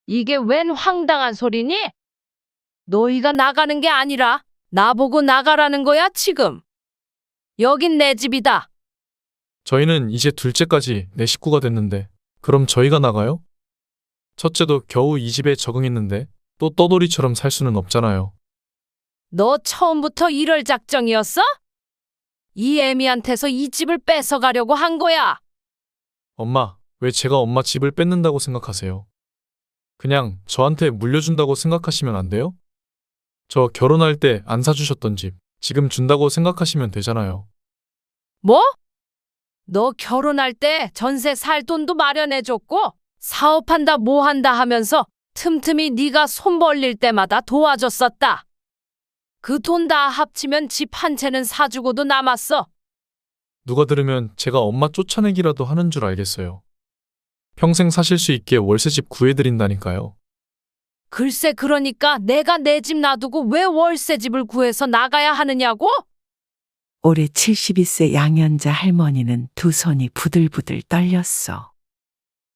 이게 웬 황당한 소리니? 너희가 나가는 게 아니라 나보고 나가라는 거야, 지금. 여긴 내 집이다. 저희는 이제 둘째까지 내 식구가 됐는데 그럼 저희가 나가요? 첫째도 겨우 이 집에 적응했는데 또 떠돌이처럼 살 수는 없잖아요. 너 처음부터 이럴 작정이었어? 이 애미한테서 이 집을 뺏어가려고 한 거야. 엄마, 왜 제가 엄마 집을 뺏는다고 생각하세요? 그냥 저한테 물려준다고 생각하시면 안 돼요? 저 결혼할 때 안 사주셨던 집 지금 준다고 생각하시면 되잖아요. 뭐? 너 결혼할 때 전세 살 돈도 마련해줬고 사업한다 뭐 한다 하면서 틈틈이 네가 손 벌릴 때마다 도와줬었다. 그 돈 다 합치면 집 한 채는 사주고도 남았어. 누가 들으면 제가 엄마 쫓아내기라도 하는 줄 알겠어요. 평생 사실 수 있게 월세집 구해드린다니까요. 글쎄 그러니까 내가 내 집 놔두고 왜 월세집을 구해서 나가야 하느냐고? 올해 72세 양현자 할머니는 두 손이 부들부들 떨렸어.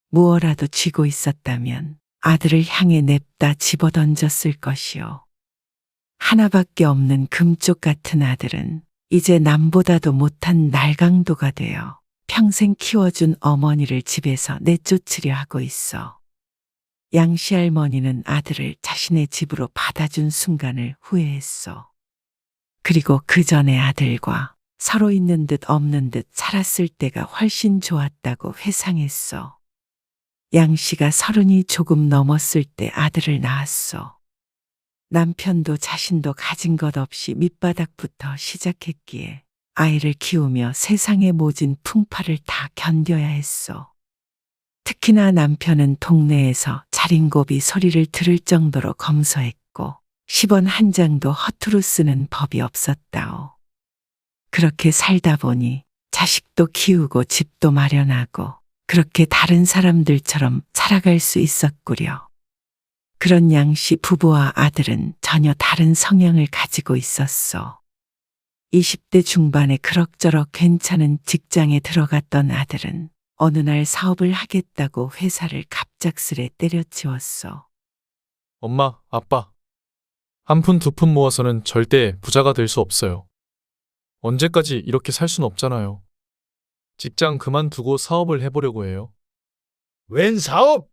무어라도 쥐고 있었다면 아들을 향해 냅다 집어던졌을 것이요. 하나밖에 없는 금쪽 같은 아들은 이제 남보다도 못한 날강도가 되어 평생 키워준 어머니를 집에서 내쫓으려 하고 있어. 양씨 할머니는 아들을 자신의 집으로 받아준 순간을 후회했어. 그리고 그 전에 아들과 서로 있는 듯 없는 듯 살았을 때가 훨씬 좋았다고 회상했어. 양씨가 30이 조금 넘었을 때 아들을 낳았어. 남편도 자신도 가진 것 없이 밑바닥부터 시작했기에 아이를 키우며 세상의 모진 풍파를 다 견뎌야 했어. 특히나 남편은 동네에서 자린고비 소리를 들을 정도로 검소했고 10원 한 장도 허투루 쓰는 법이 없었다오. 그렇게 살다 보니 자식도 키우고 집도 마련하고 그렇게 다른 사람들처럼 살아갈 수 있었구려. 그런 양씨 부부와 아들은 전혀 다른 성향을 가지고 있었어. 20대 중반에 그럭저럭 괜찮은 직장에 들어갔던 아들은 어느 날 사업을 하겠다고 회사를 갑작스레 때려치웠어. 엄마, 아빠. 한 푼 두 푼 모아서는 절대 부자가 될 수 없어요. 언제까지 이렇게 살 순 없잖아요. 직장 그만두고 사업을 해보려고 해요. 웬 사업?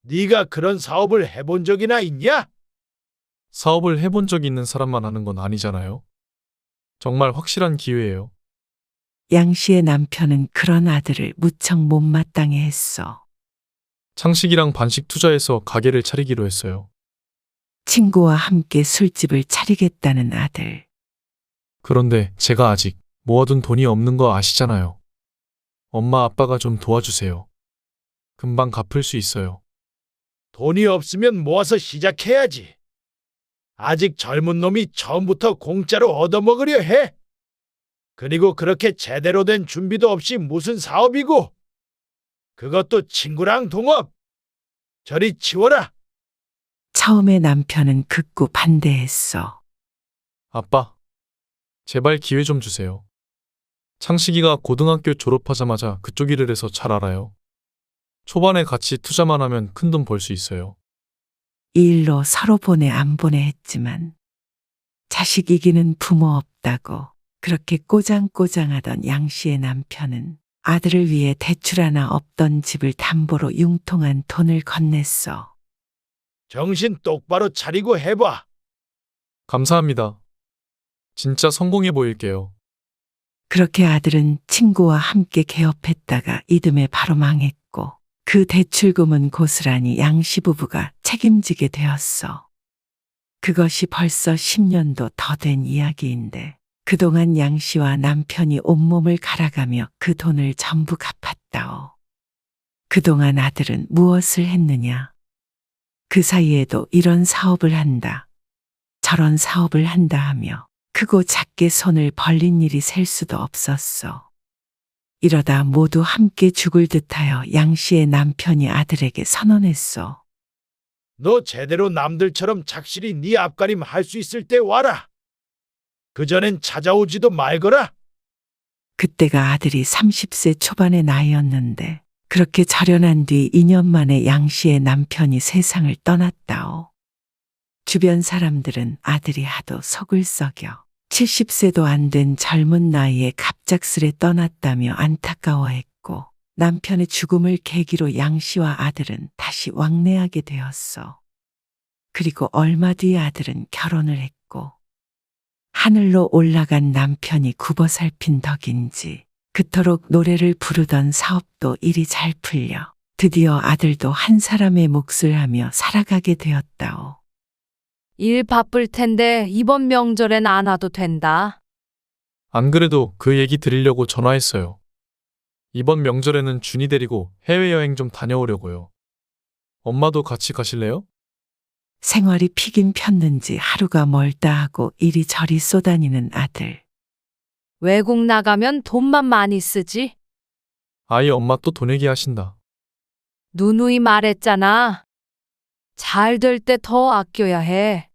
네가 그런 사업을 해본 적이나 있냐? 사업을 해본 적이 있는 사람만 하는 건 아니잖아요. 정말 확실한 기회예요. 양 씨의 남편은 그런 아들을 무척 못마땅해 했어. 창식이랑 반씩 투자해서 가게를 차리기로 했어요. 친구와 함께 술집을 차리겠다는 아들. 그런데 제가 아직 모아둔 돈이 없는 거 아시잖아요. 엄마 아빠가 좀 도와주세요. 금방 갚을 수 있어요. 돈이 없으면 모아서 시작해야지. 아직 젊은 놈이 처음부터 공짜로 얻어먹으려 해. 그리고 그렇게 제대로 된 준비도 없이 무슨 사업이고. 그것도 친구랑 동업. 저리 치워라. 처음에 남편은 극구 반대했어. 아빠, 제발 기회 좀 주세요. 창식이가 고등학교 졸업하자마자 그쪽 일을 해서 잘 알아요. 초반에 같이 투자만 하면 큰 돈 벌 수 있어요. 이 일로 서로 보내 안 보내 했지만 자식 이기는 부모 없다고 그렇게 꼬장꼬장하던 양 씨의 남편은 아들을 위해 대출 하나 없던 집을 담보로 융통한 돈을 건넸어. 정신 똑바로 차리고 해봐. 감사합니다. 진짜 성공해 보일게요. 그렇게 아들은 친구와 함께 개업했다가 이듬해 바로 망했고 그 대출금은 고스란히 양씨 부부가 책임지게 되었어. 그것이 벌써 10년도 더 된 이야기인데 그동안 양씨와 남편이 온몸을 갈아가며 그 돈을 전부 갚았다오. 그동안 아들은 무엇을 했느냐? 그 사이에도 이런 사업을 한다. 저런 사업을 한다 하며 크고 작게 손을 벌린 일이 셀 수도 없었어. 이러다 모두 함께 죽을 듯하여 양 씨의 남편이 아들에게 선언했어. 너 제대로 남들처럼 착실히 네 앞가림 할 수 있을 때 와라. 그전엔 찾아오지도 말거라. 그때가 아들이 30세 초반의 나이였는데 그렇게 절연한 뒤 2년 만에 양 씨의 남편이 세상을 떠났다오. 주변 사람들은 아들이 하도 속을 썩여 70세도 안 된 젊은 나이에 갑작스레 떠났다며 안타까워했고 남편의 죽음을 계기로 양 씨와 아들은 다시 왕래하게 되었어. 그리고 얼마 뒤 아들은 결혼을 했고 하늘로 올라간 남편이 굽어살핀 덕인지 그토록 노래를 부르던 사업도 일이 잘 풀려 드디어 아들도 한 사람의 몫을 하며 살아가게 되었다오. 일 바쁠 텐데 이번 명절엔 안 와도 된다. 안 그래도 그 얘기 드리려고 전화했어요. 이번 명절에는 준이 데리고 해외여행 좀 다녀오려고요. 엄마도 같이 가실래요? 생활이 피긴 폈는지 하루가 멀다 하고 이리저리 쏘다니는 아들. 외국 나가면 돈만 많이 쓰지. 아이 엄마 또 돈 얘기하신다. 누누이 말했잖아. 잘 될 때 더 아껴야 해.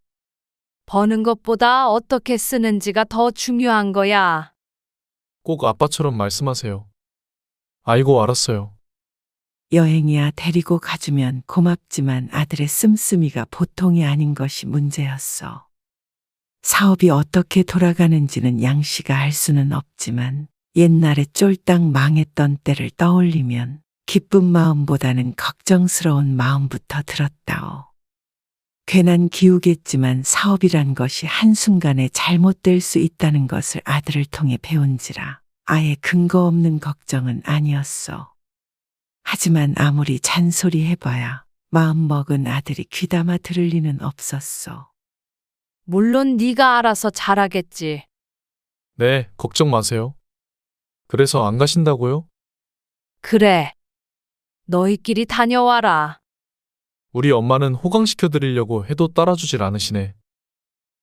버는 것보다 어떻게 쓰는지가 더 중요한 거야. 꼭 아빠처럼 말씀하세요. 아이고 알았어요. 여행이야 데리고 가주면 고맙지만 아들의 씀씀이가 보통이 아닌 것이 문제였어. 사업이 어떻게 돌아가는지는 양 씨가 알 수는 없지만 옛날에 쫄딱 망했던 때를 떠올리면 기쁜 마음보다는 걱정스러운 마음부터 들었다오. 괜한 기우겠지만 사업이란 것이 한순간에 잘못될 수 있다는 것을 아들을 통해 배운지라 아예 근거 없는 걱정은 아니었어. 하지만 아무리 잔소리 해봐야 마음먹은 아들이 귀담아 들을 리는 없었어. 물론 네가 알아서 잘하겠지. 네, 걱정 마세요. 그래서 안 가신다고요? 그래. 너희끼리 다녀와라. 우리 엄마는 호강시켜 드리려고 해도 따라주질 않으시네.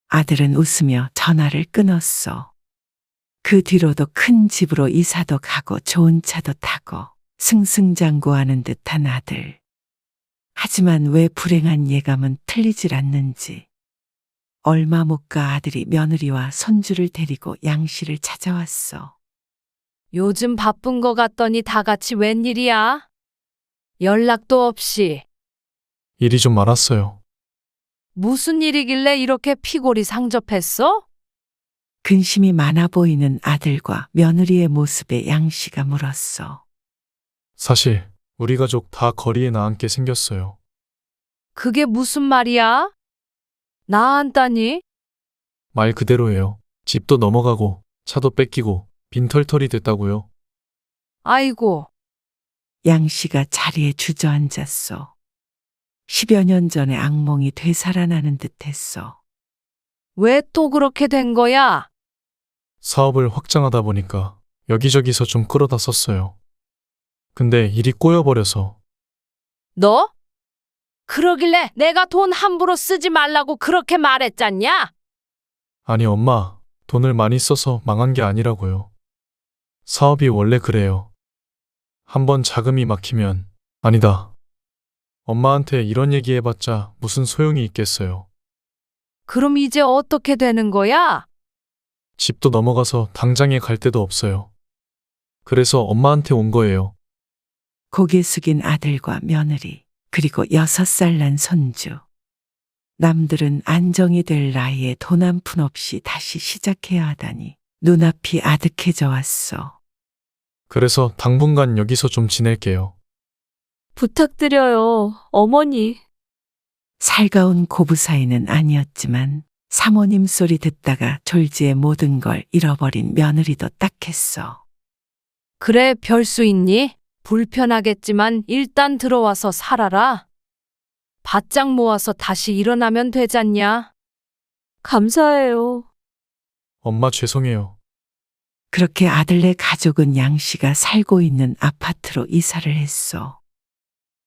아들은 웃으며 전화를 끊었어. 그 뒤로도 큰 집으로 이사도 가고 좋은 차도 타고 승승장구하는 듯한 아들. 하지만 왜 불행한 예감은 틀리질 않는지. 얼마 못 가 아들이 며느리와 손주를 데리고 양 씨를 찾아왔어. 요즘 바쁜 거 같더니 다 같이 웬일이야? 연락도 없이. 일이 좀 많았어요. 무슨 일이길래 이렇게 피골이 상접했어? 근심이 많아 보이는 아들과 며느리의 모습에 양 씨가 물었어. 사실 우리 가족 다 거리에 나앉게 생겼어요. 그게 무슨 말이야? 나안다니? 말 그대로예요. 집도 넘어가고 차도 뺏기고 빈털털이 됐다고요. 아이고, 양 씨가 자리에 주저앉았어. 10여 년 전에 악몽이 되살아나는 듯했어. 왜 또 그렇게 된 거야? 사업을 확장하다 보니까 여기저기서 좀 끌어다 썼어요. 근데 일이 꼬여버려서 너? 그러길래 내가 돈 함부로 쓰지 말라고 그렇게 말했잖냐? 아니 엄마 돈을 많이 써서 망한 게 아니라고요. 사업이 원래 그래요. 한번 자금이 막히면 아니다. 엄마한테 이런 얘기 해봤자 무슨 소용이 있겠어요. 그럼 이제 어떻게 되는 거야? 집도 넘어가서 당장에 갈 데도 없어요. 그래서 엄마한테 온 거예요. 고개 숙인 아들과 며느리, 그리고 6살 난 손주. 남들은 안정이 될 나이에 돈 한 푼 없이 다시 시작해야 하다니 눈앞이 아득해져 왔어. 그래서 당분간 여기서 좀 지낼게요. 부탁드려요, 어머니. 살가운 고부 사이는 아니었지만 사모님 소리 듣다가 졸지에 모든 걸 잃어버린 며느리도 딱했어. 그래, 별 수 있니? 불편하겠지만 일단 들어와서 살아라. 바짝 모아서 다시 일어나면 되잖냐? 감사해요. 엄마 죄송해요. 그렇게 아들네 가족은 양 씨가 살고 있는 아파트로 이사를 했어.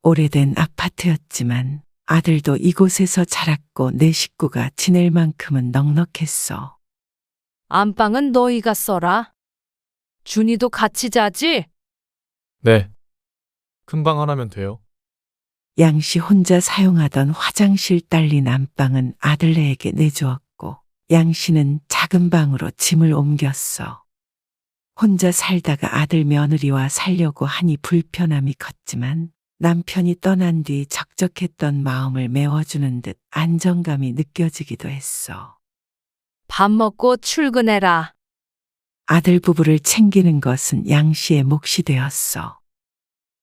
오래된 아파트였지만 아들도 이곳에서 자랐고 내 식구가 지낼 만큼은 넉넉했어. 안방은 너희가 써라. 준이도 같이 자지? 네. 큰 방 하나면 돼요. 양 씨 혼자 사용하던 화장실 딸린 안방은 아들네에게 내주었고 양 씨는 작은 방으로 짐을 옮겼어. 혼자 살다가 아들 며느리와 살려고 하니 불편함이 컸지만 남편이 떠난 뒤 적적했던 마음을 메워주는 듯 안정감이 느껴지기도 했어. 밥 먹고 출근해라. 아들 부부를 챙기는 것은 양 씨의 몫이 되었어.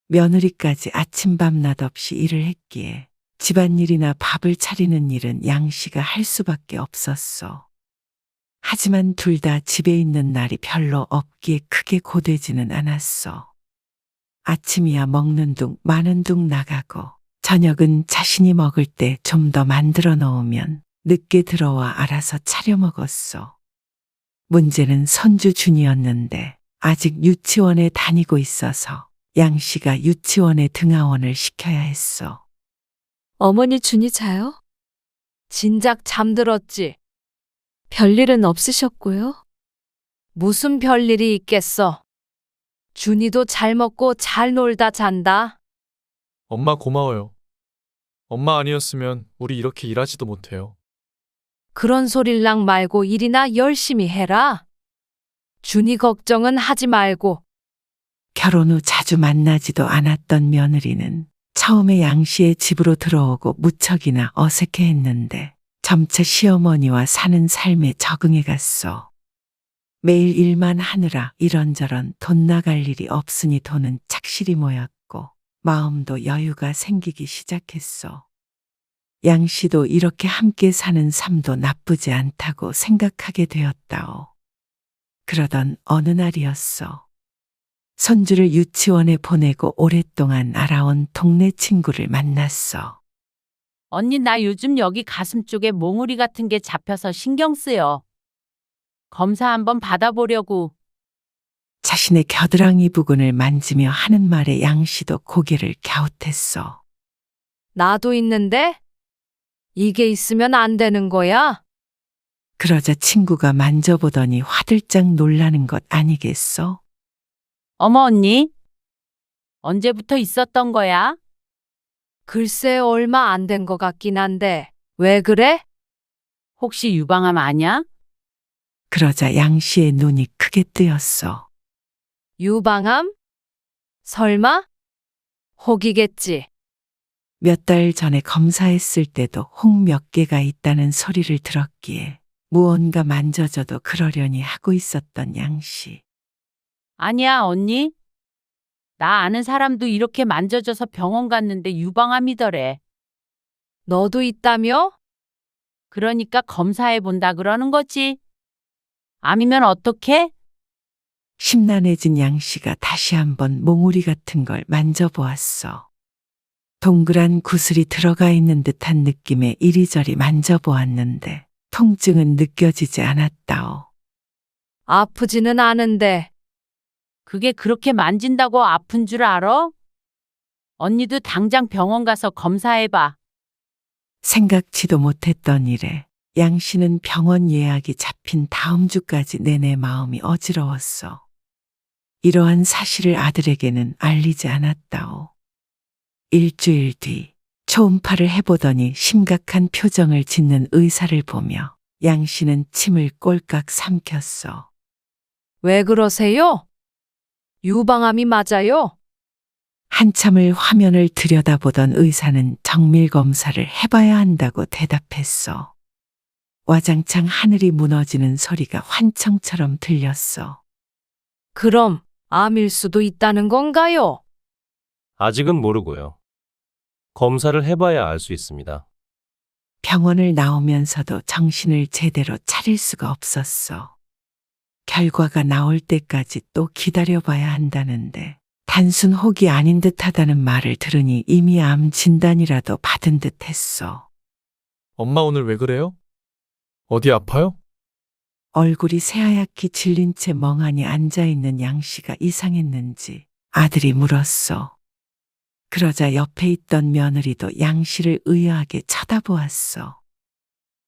며느리까지 아침밤낮 없이 일을 했기에 집안일이나 밥을 차리는 일은 양 씨가 할 수밖에 없었어. 하지만 둘 다 집에 있는 날이 별로 없기에 크게 고되지는 않았어. 아침이야 먹는 둥 마는 둥 나가고 저녁은 자신이 먹을 때 좀 더 만들어 놓으면 늦게 들어와 알아서 차려 먹었어. 문제는 손주 준이었는데 아직 유치원에 다니고 있어서 양 씨가 유치원에 등하원을 시켜야 했어. 어머니 준이 자요? 진작 잠들었지. 별일은 없으셨고요? 무슨 별일이 있겠어. 준이도 잘 먹고 잘 놀다 잔다. 엄마 고마워요. 엄마 아니었으면 우리 이렇게 일하지도 못해요. 그런 소릴랑 말고 일이나 열심히 해라. 준이 걱정은 하지 말고. 결혼 후 자주 만나지도 않았던 며느리는 처음에 양 씨의 집으로 들어오고 무척이나 어색해했는데 점차 시어머니와 사는 삶에 적응해 갔어. 매일 일만 하느라 이런저런 돈 나갈 일이 없으니 돈은 착실히 모였고 마음도 여유가 생기기 시작했어. 양 씨도 이렇게 함께 사는 삶도 나쁘지 않다고 생각하게 되었다오. 그러던 어느 날이었어. 손주를 유치원에 보내고 오랫동안 알아온 동네 친구를 만났어. 언니, 나 요즘 여기 가슴 쪽에 몽우리 같은 게 잡혀서 신경 쓰여. 검사 한번 받아보려고. 자신의 겨드랑이 부근을 만지며 하는 말에 양 씨도 고개를 갸웃했어. 나도 있는데? 이게 있으면 안 되는 거야? 그러자 친구가 만져보더니 화들짝 놀라는 것 아니겠어? 어머, 언니. 언제부터 있었던 거야? 글쎄 얼마 안 된 것 같긴 한데. 왜 그래? 혹시 유방암 아냐? 그러자 양 씨의 눈이 크게 뜨였어. 유방암? 설마? 혹이겠지. 몇 달 전에 검사했을 때도 혹 몇 개가 있다는 소리를 들었기에 무언가 만져줘도 그러려니 하고 있었던 양 씨. 아니야, 언니. 나 아는 사람도 이렇게 만져져서 병원 갔는데 유방암이더래. 너도 있다며? 그러니까 검사해 본다 그러는 거지. 암이면 어떡해? 심란해진 양 씨가 다시 한번 몽우리 같은 걸 만져보았어. 동그란 구슬이 들어가 있는 듯한 느낌에 이리저리 만져보았는데 통증은 느껴지지 않았다오. 아프지는 않은데. 그게 그렇게 만진다고 아픈 줄 알아? 언니도 당장 병원 가서 검사해봐. 생각지도 못했던 일에 양 씨는 병원 예약이 잡힌 다음 주까지 내내 마음이 어지러웠어. 이러한 사실을 아들에게는 알리지 않았다오. 일주일 뒤 초음파를 해보더니 심각한 표정을 짓는 의사를 보며 양 씨는 침을 꼴깍 삼켰어. 왜 그러세요? 유방암이 맞아요? 한참을 화면을 들여다보던 의사는 정밀 검사를 해봐야 한다고 대답했어. 와장창 하늘이 무너지는 소리가 환청처럼 들렸어. 그럼 암일 수도 있다는 건가요? 아직은 모르고요. 검사를 해봐야 알 수 있습니다. 병원을 나오면서도 정신을 제대로 차릴 수가 없었어. 결과가 나올 때까지 또 기다려봐야 한다는데 단순 혹이 아닌 듯하다는 말을 들으니 이미 암 진단이라도 받은 듯 했어. 엄마 오늘 왜 그래요? 어디 아파요? 얼굴이 새하얗게 질린 채 멍하니 앉아있는 양 씨가 이상했는지 아들이 물었어. 그러자 옆에 있던 며느리도 양 씨를 의아하게 쳐다보았어.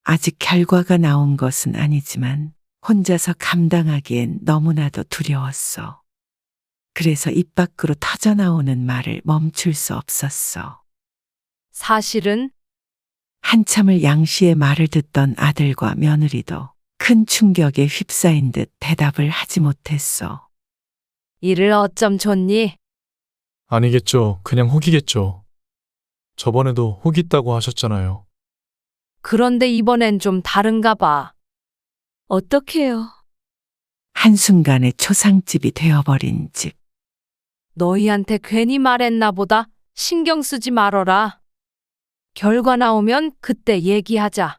아직 결과가 나온 것은 아니지만 혼자서 감당하기엔 너무나도 두려웠어. 그래서 입 밖으로 터져나오는 말을 멈출 수 없었어. 사실은 한참을 양 씨의 말을 듣던 아들과 며느리도 큰 충격에 휩싸인 듯 대답을 하지 못했어. 일을 어쩜 좋니? 아니겠죠. 그냥 혹이겠죠. 저번에도 혹 있다고 하셨잖아요. 그런데 이번엔 좀 다른가 봐. 어떡해요? 한순간에 초상집이 되어버린 집. 너희한테 괜히 말했나 보다. 신경 쓰지 말어라. 결과 나오면 그때 얘기하자.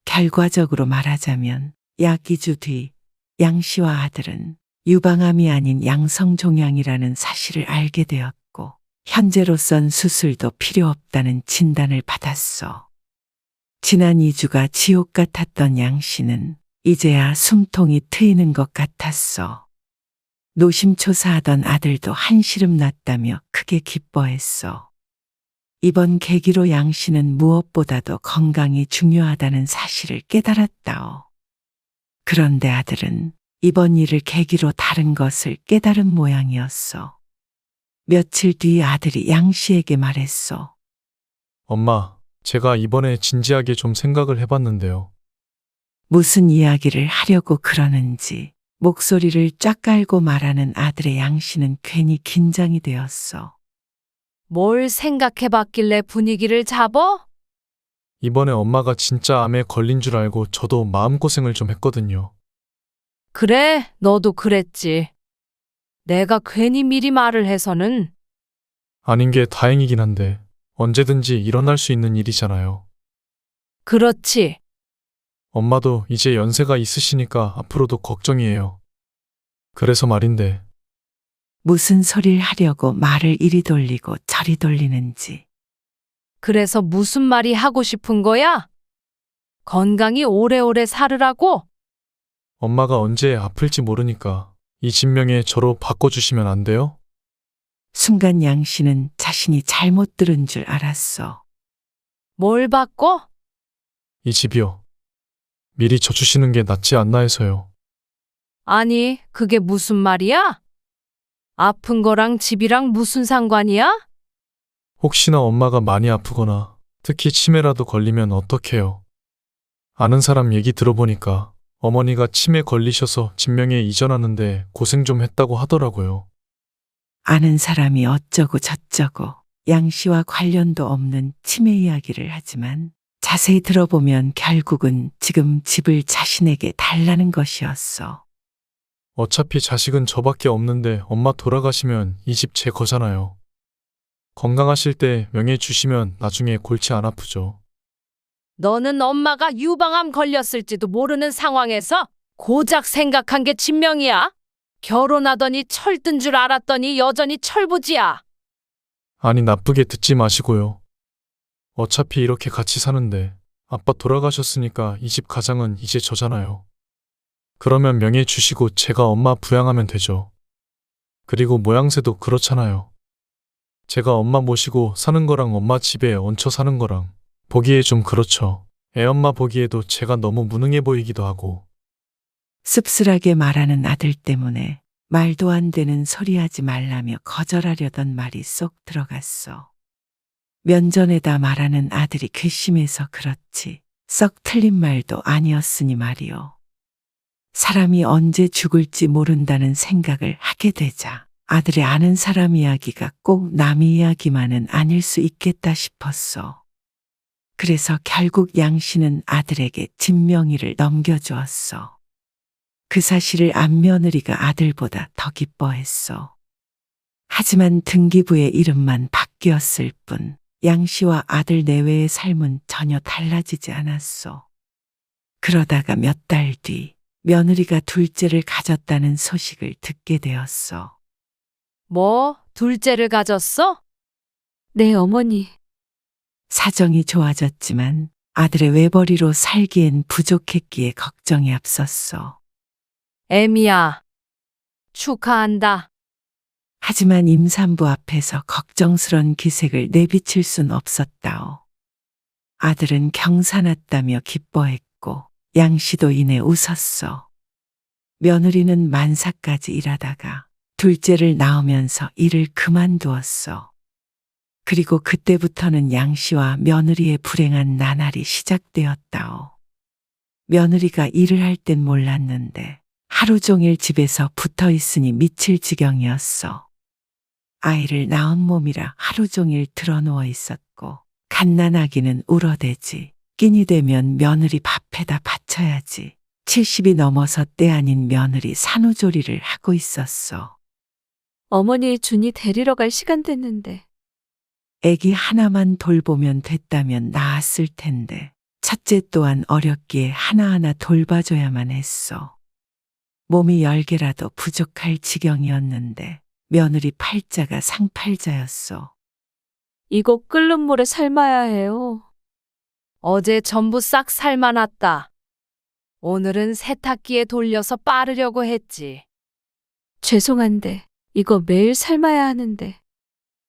결과적으로 말하자면 약 2주 뒤 양 씨와 아들은 유방암이 아닌 양성종양이라는 사실을 알게 되었고 현재로선 수술도 필요 없다는 진단을 받았어. 지난 2주가 지옥 같았던 양 씨는 이제야 숨통이 트이는 것 같았어. 노심초사하던 아들도 한시름 났다며 크게 기뻐했어. 이번 계기로 양 씨는 무엇보다도 건강이 중요하다는 사실을 깨달았다오. 그런데 아들은 이번 일을 계기로 다른 것을 깨달은 모양이었어. 며칠 뒤 아들이 양 씨에게 말했어. 엄마, 제가 이번에 진지하게 좀 생각을 해봤는데요. 무슨 이야기를 하려고 그러는지 목소리를 쫙 깔고 말하는 아들의 양 씨는 괜히 긴장이 되었어. 뭘 생각해봤길래 분위기를 잡어? 이번에 엄마가 진짜 암에 걸린 줄 알고 저도 마음고생을 좀 했거든요. 그래, 너도 그랬지. 내가 괜히 미리 말을 해서는. 아닌 게 다행이긴 한데 언제든지 일어날 수 있는 일이잖아요. 그렇지. 엄마도 이제 연세가 있으시니까 앞으로도 걱정이에요. 그래서 말인데 무슨 소리를 하려고 말을 이리 돌리고 저리 돌리는지. 그래서 무슨 말이 하고 싶은 거야? 건강히 오래오래 살으라고? 엄마가 언제 아플지 모르니까 이 진명에 저로 바꿔주시면 안 돼요? 순간 양 씨는 자신이 잘못 들은 줄 알았어. 뭘 바꿔? 이 집이요. 미리 져주시는 게 낫지 않나 해서요. 아니, 그게 무슨 말이야? 아픈 거랑 집이랑 무슨 상관이야? 혹시나 엄마가 많이 아프거나 특히 치매라도 걸리면 어떡해요? 아는 사람 얘기 들어보니까 어머니가 치매 걸리셔서 진명에 이전하는데 고생 좀 했다고 하더라고요. 아는 사람이 어쩌고 저쩌고 양 씨와 관련도 없는 치매 이야기를 하지만 자세히 들어보면 결국은 지금 집을 자신에게 달라는 것이었어. 어차피 자식은 저밖에 없는데 엄마 돌아가시면 이 집 제 거잖아요. 건강하실 때 명예 주시면 나중에 골치 안 아프죠. 너는 엄마가 유방암 걸렸을지도 모르는 상황에서 고작 생각한 게 진명이야? 결혼하더니 철든 줄 알았더니 여전히 철부지야. 아니 나쁘게 듣지 마시고요. 어차피 이렇게 같이 사는데 아빠 돌아가셨으니까 이 집 가장은 이제 저잖아요. 그러면 명예 주시고 제가 엄마 부양하면 되죠. 그리고 모양새도 그렇잖아요. 제가 엄마 모시고 사는 거랑 엄마 집에 얹혀 사는 거랑 보기에 좀 그렇죠. 애엄마 보기에도 제가 너무 무능해 보이기도 하고. 씁쓸하게 말하는 아들 때문에 말도 안 되는 소리 하지 말라며 거절하려던 말이 쏙 들어갔어. 면전에다 말하는 아들이 괘씸해서 그렇지 썩 틀린 말도 아니었으니 말이오. 사람이 언제 죽을지 모른다는 생각을 하게 되자 아들의 아는 사람 이야기가 꼭 남의 이야기만은 아닐 수 있겠다 싶었어. 그래서 결국 양 씨는 아들에게 진명이를 넘겨주었어. 그 사실을 안 며느리가 아들보다 더 기뻐했어. 하지만 등기부의 이름만 바뀌었을 뿐 양 씨와 아들 내외의 삶은 전혀 달라지지 않았어. 그러다가 몇 달 뒤 며느리가 둘째를 가졌다는 소식을 듣게 되었어. 뭐, 둘째를 가졌어? 네, 어머니. 사정이 좋아졌지만 아들의 외벌이로 살기엔 부족했기에 걱정이 앞섰어. 애미야, 축하한다. 하지만 임산부 앞에서 걱정스런 기색을 내비칠 순 없었다오. 아들은 경사났다며 기뻐했고 양 씨도 이내 웃었어. 며느리는 만사까지 일하다가 둘째를 낳으면서 일을 그만두었어. 그리고 그때부터는 양 씨와 며느리의 불행한 나날이 시작되었다오. 며느리가 일을 할 땐 몰랐는데 하루 종일 집에서 붙어 있으니 미칠 지경이었어. 아이를 낳은 몸이라 하루 종일 드러누워 있었고, 갓난아기는 울어대지. 끼니 되면 며느리 밥해다 바쳐야지. 70이 넘어서 때 아닌 며느리 산후조리를 하고 있었어. 어머니 준이 데리러 갈 시간 됐는데. 애기 하나만 돌보면 됐다면 나았을 텐데, 첫째 또한 어렸기에 하나하나 돌봐줘야만 했어. 몸이 10개라도 부족할 지경이었는데, 며느리 팔자가 상팔자였어. 이거 끓는 물에 삶아야 해요. 어제 전부 싹 삶아놨다. 오늘은 세탁기에 돌려서 빠르려고 했지. 죄송한데 이거 매일 삶아야 하는데.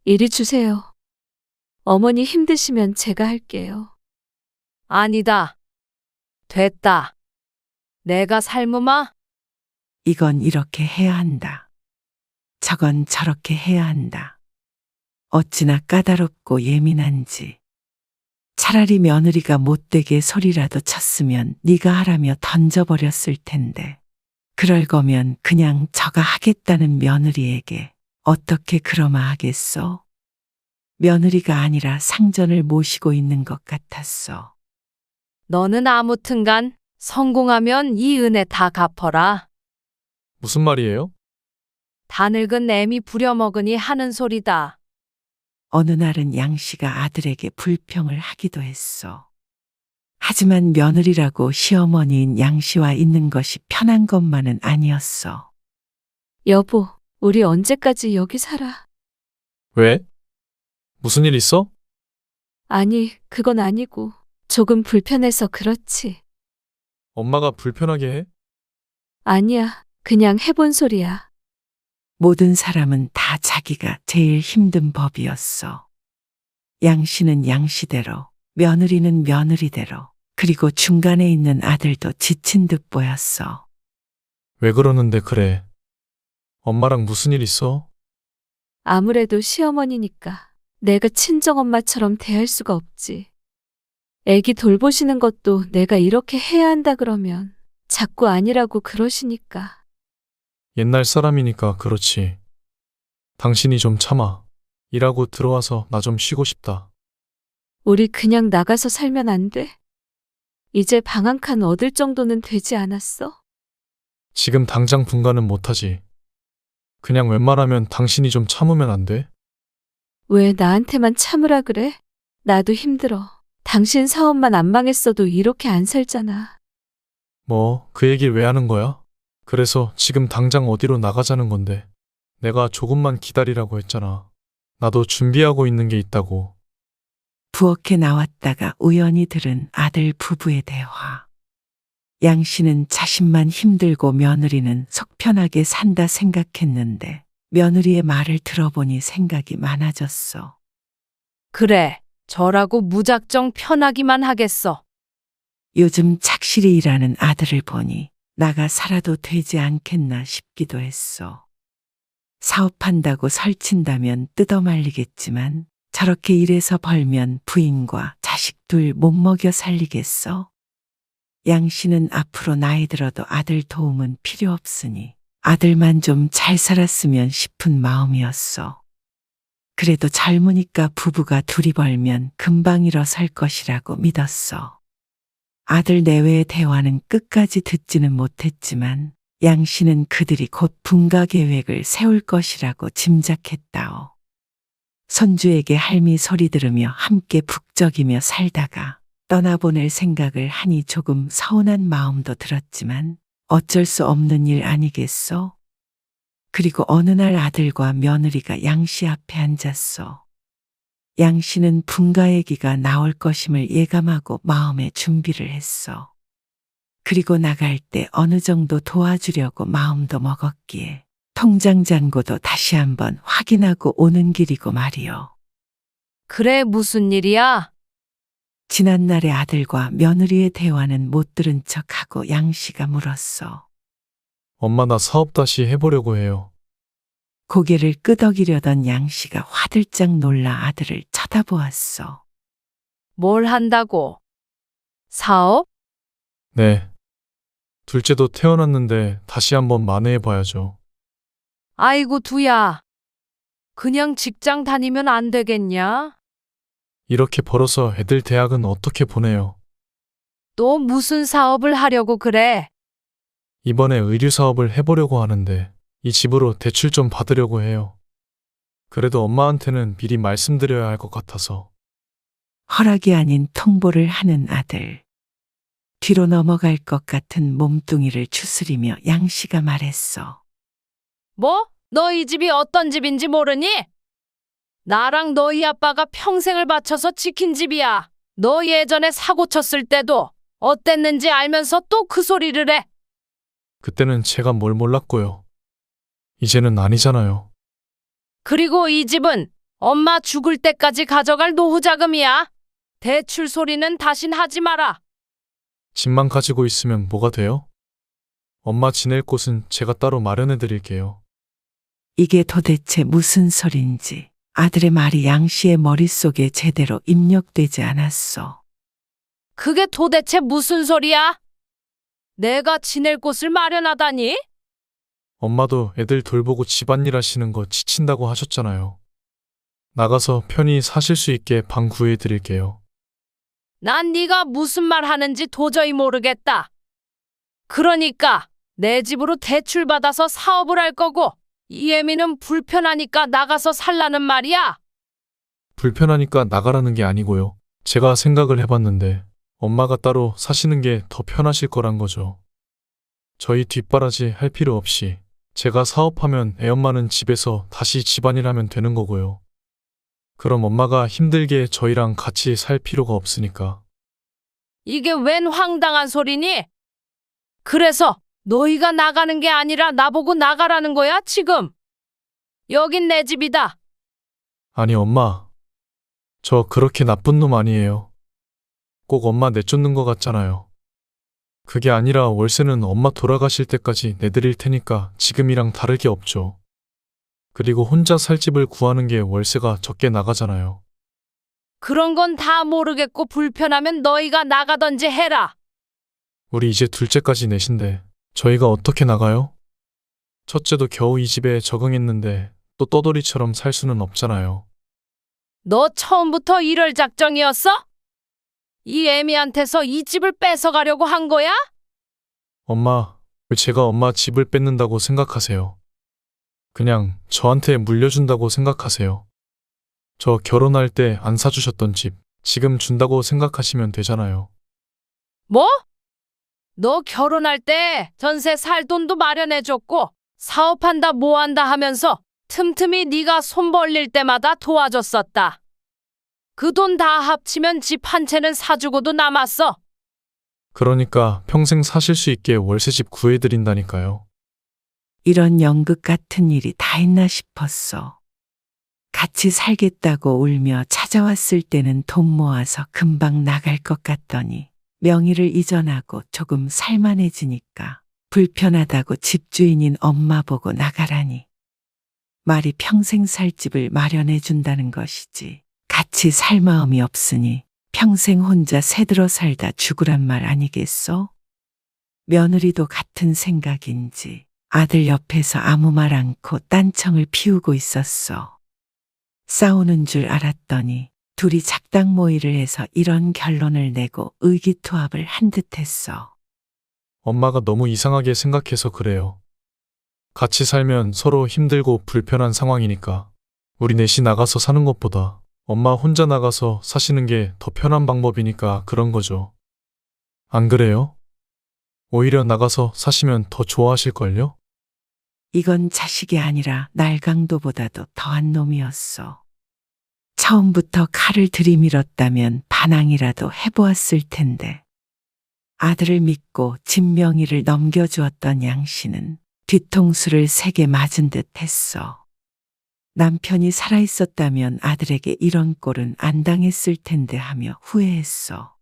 이리 주세요. 어머니 힘드시면 제가 할게요. 아니다. 됐다. 내가 삶으마? 이건 이렇게 해야 한다. 저건 저렇게 해야 한다. 어찌나 까다롭고 예민한지. 차라리 며느리가 못되게 소리라도 쳤으면 네가 하라며 던져버렸을 텐데. 그럴 거면 그냥 저가 하겠다는 며느리에게 어떻게 그러마 하겠소? 며느리가 아니라 상전을 모시고 있는 것 같았어. 너는 아무튼간 성공하면 이 은혜 다 갚어라. 무슨 말이에요? 다 늙은 애미 부려먹으니 하는 소리다. 어느 날은 양 씨가 아들에게 불평을 하기도 했어. 하지만 며느리라고 시어머니인 양 씨와 있는 것이 편한 것만은 아니었어. 여보, 우리 언제까지 여기 살아? 왜? 무슨 일 있어? 아니, 그건 아니고 조금 불편해서 그렇지. 엄마가 불편하게 해? 아니야, 그냥 해본 소리야. 모든 사람은 다 자기가 제일 힘든 법이었어. 양 씨는 양 씨대로, 며느리는 며느리대로, 그리고 중간에 있는 아들도 지친 듯 보였어. 왜 그러는데 그래? 엄마랑 무슨 일 있어? 아무래도 시어머니니까 내가 친정엄마처럼 대할 수가 없지. 애기 돌보시는 것도 내가 이렇게 해야 한다 그러면 자꾸 아니라고 그러시니까. 옛날 사람이니까 그렇지. 당신이 좀 참아. 일하고 들어와서 나 좀 쉬고 싶다. 우리 그냥 나가서 살면 안 돼? 이제 방 한 칸 얻을 정도는 되지 않았어? 지금 당장 분가는 못하지. 그냥 웬만하면 당신이 좀 참으면 안 돼? 왜 나한테만 참으라 그래? 나도 힘들어. 당신 사업만 안 망했어도 이렇게 안 살잖아. 뭐, 그 얘기를 왜 하는 거야? 그래서 지금 당장 어디로 나가자는 건데. 내가 조금만 기다리라고 했잖아. 나도 준비하고 있는 게 있다고. 부엌에 나왔다가 우연히 들은 아들 부부의 대화. 양 씨는 자신만 힘들고 며느리는 속 편하게 산다 생각했는데 며느리의 말을 들어보니 생각이 많아졌어. 그래, 저라고 무작정 편하기만 하겠어. 요즘 착실히 일하는 아들을 보니 나가 살아도 되지 않겠나 싶기도 했어. 사업한다고 설친다면 뜯어말리겠지만 저렇게 일해서 벌면 부인과 자식 둘 못 먹여 살리겠어? 양 씨는 앞으로 나이 들어도 아들 도움은 필요 없으니 아들만 좀 잘 살았으면 싶은 마음이었어. 그래도 젊으니까 부부가 둘이 벌면 금방 일어설 것이라고 믿었어. 아들 내외의 대화는 끝까지 듣지는 못했지만 양 씨는 그들이 곧 분가 계획을 세울 것이라고 짐작했다오. 손주에게 할미 소리 들으며 함께 북적이며 살다가 떠나보낼 생각을 하니 조금 서운한 마음도 들었지만 어쩔 수 없는 일 아니겠소? 그리고 어느 날 아들과 며느리가 양 씨 앞에 앉았어. 양 씨는 분가 얘기가 나올 것임을 예감하고 마음의 준비를 했어. 그리고 나갈 때 어느 정도 도와주려고 마음도 먹었기에 통장 잔고도 다시 한번 확인하고 오는 길이고 말이요. 그래, 무슨 일이야? 지난날의 아들과 며느리의 대화는 못 들은 척하고 양 씨가 물었어. 엄마 나 사업 다시 해보려고 해요. 고개를 끄덕이려던 양 씨가 화들짝 놀라 아들을 쳐다보았어. 뭘 한다고? 사업? 네. 둘째도 태어났는데 다시 한번 만회해봐야죠. 아이고, 두야. 그냥 직장 다니면 안 되겠냐? 이렇게 벌어서 애들 대학은 어떻게 보내요? 또 무슨 사업을 하려고 그래? 이번에 의류 사업을 해보려고 하는데 이 집으로 대출 좀 받으려고 해요. 그래도 엄마한테는 미리 말씀드려야 할 것 같아서. 허락이 아닌 통보를 하는 아들. 뒤로 넘어갈 것 같은 몸뚱이를 추스리며 양씨가 말했어. 뭐? 너 이 집이 어떤 집인지 모르니? 나랑 너희 아빠가 평생을 바쳐서 지킨 집이야. 너 예전에 사고 쳤을 때도 어땠는지 알면서 또 그 소리를 해. 그때는 제가 뭘 몰랐고요. 이제는 아니잖아요. 그리고 이 집은 엄마 죽을 때까지 가져갈 노후 자금이야. 대출 소리는 다신 하지 마라. 집만 가지고 있으면 뭐가 돼요? 엄마 지낼 곳은 제가 따로 마련해 드릴게요. 이게 도대체 무슨 소린지 아들의 말이 양씨의 머릿속에 제대로 입력되지 않았어. 그게 도대체 무슨 소리야? 내가 지낼 곳을 마련하다니? 엄마도 애들 돌보고 집안일 하시는 거 지친다고 하셨잖아요. 나가서 편히 사실 수 있게 방 구해 드릴게요. 난 네가 무슨 말 하는지 도저히 모르겠다. 그러니까 내 집으로 대출 받아서 사업을 할 거고 이혜미는 불편하니까 나가서 살라는 말이야. 불편하니까 나가라는 게 아니고요. 제가 생각을 해봤는데 엄마가 따로 사시는 게 더 편하실 거란 거죠. 저희 뒷바라지 할 필요 없이 제가 사업하면 애엄마는 집에서 다시 집안일 하면 되는 거고요. 그럼 엄마가 힘들게 저희랑 같이 살 필요가 없으니까. 이게 웬 황당한 소리니? 그래서 너희가 나가는 게 아니라 나보고 나가라는 거야, 지금? 여긴 내 집이다. 아니 엄마, 저 그렇게 나쁜 놈 아니에요. 꼭 엄마 내쫓는 거 같잖아요. 그게 아니라 월세는 엄마 돌아가실 때까지 내드릴 테니까 지금이랑 다를 게 없죠. 그리고 혼자 살 집을 구하는 게 월세가 적게 나가잖아요. 그런 건 다 모르겠고 불편하면 너희가 나가던지 해라. 우리 이제 둘째까지 넷인데 저희가 어떻게 나가요? 첫째도 겨우 이 집에 적응했는데 또 떠돌이처럼 살 수는 없잖아요. 너 처음부터 이럴 작정이었어? 이 애미한테서 이 집을 뺏어가려고 한 거야? 엄마, 왜 제가 엄마 집을 뺏는다고 생각하세요? 그냥 저한테 물려준다고 생각하세요. 저 결혼할 때 안 사주셨던 집 지금 준다고 생각하시면 되잖아요. 뭐? 너 결혼할 때 전세 살 돈도 마련해줬고 사업한다 뭐한다 하면서 틈틈이 네가 손 벌릴 때마다 도와줬었다. 그 돈 다 합치면 집 한 채는 사주고도 남았어. 그러니까 평생 사실 수 있게 월세집 구해드린다니까요. 이런 연극 같은 일이 다 있나 싶었어. 같이 살겠다고 울며 찾아왔을 때는 돈 모아서 금방 나갈 것 같더니 명의를 이전하고 조금 살만해지니까 불편하다고 집주인인 엄마 보고 나가라니. 말이 평생 살 집을 마련해 준다는 것이지. 같이 살 마음이 없으니 평생 혼자 새들어 살다 죽으란 말 아니겠소? 며느리도 같은 생각인지 아들 옆에서 아무 말 않고 딴청을 피우고 있었어. 싸우는 줄 알았더니 둘이 작당 모의를 해서 이런 결론을 내고 의기투합을 한 듯했어. 엄마가 너무 이상하게 생각해서 그래요. 같이 살면 서로 힘들고 불편한 상황이니까 우리 넷이 나가서 사는 것보다 엄마 혼자 나가서 사시는 게 더 편한 방법이니까 그런 거죠. 안 그래요? 오히려 나가서 사시면 더 좋아하실걸요? 이건 자식이 아니라 날강도보다도 더한 놈이었어. 처음부터 칼을 들이밀었다면 반항이라도 해보았을 텐데. 아들을 믿고 집 명의를 넘겨주었던 양씨는 뒤통수를 세게 맞은 듯 했어. 남편이 살아있었다면 아들에게 이런 꼴은 안 당했을 텐데 하며 후회했어.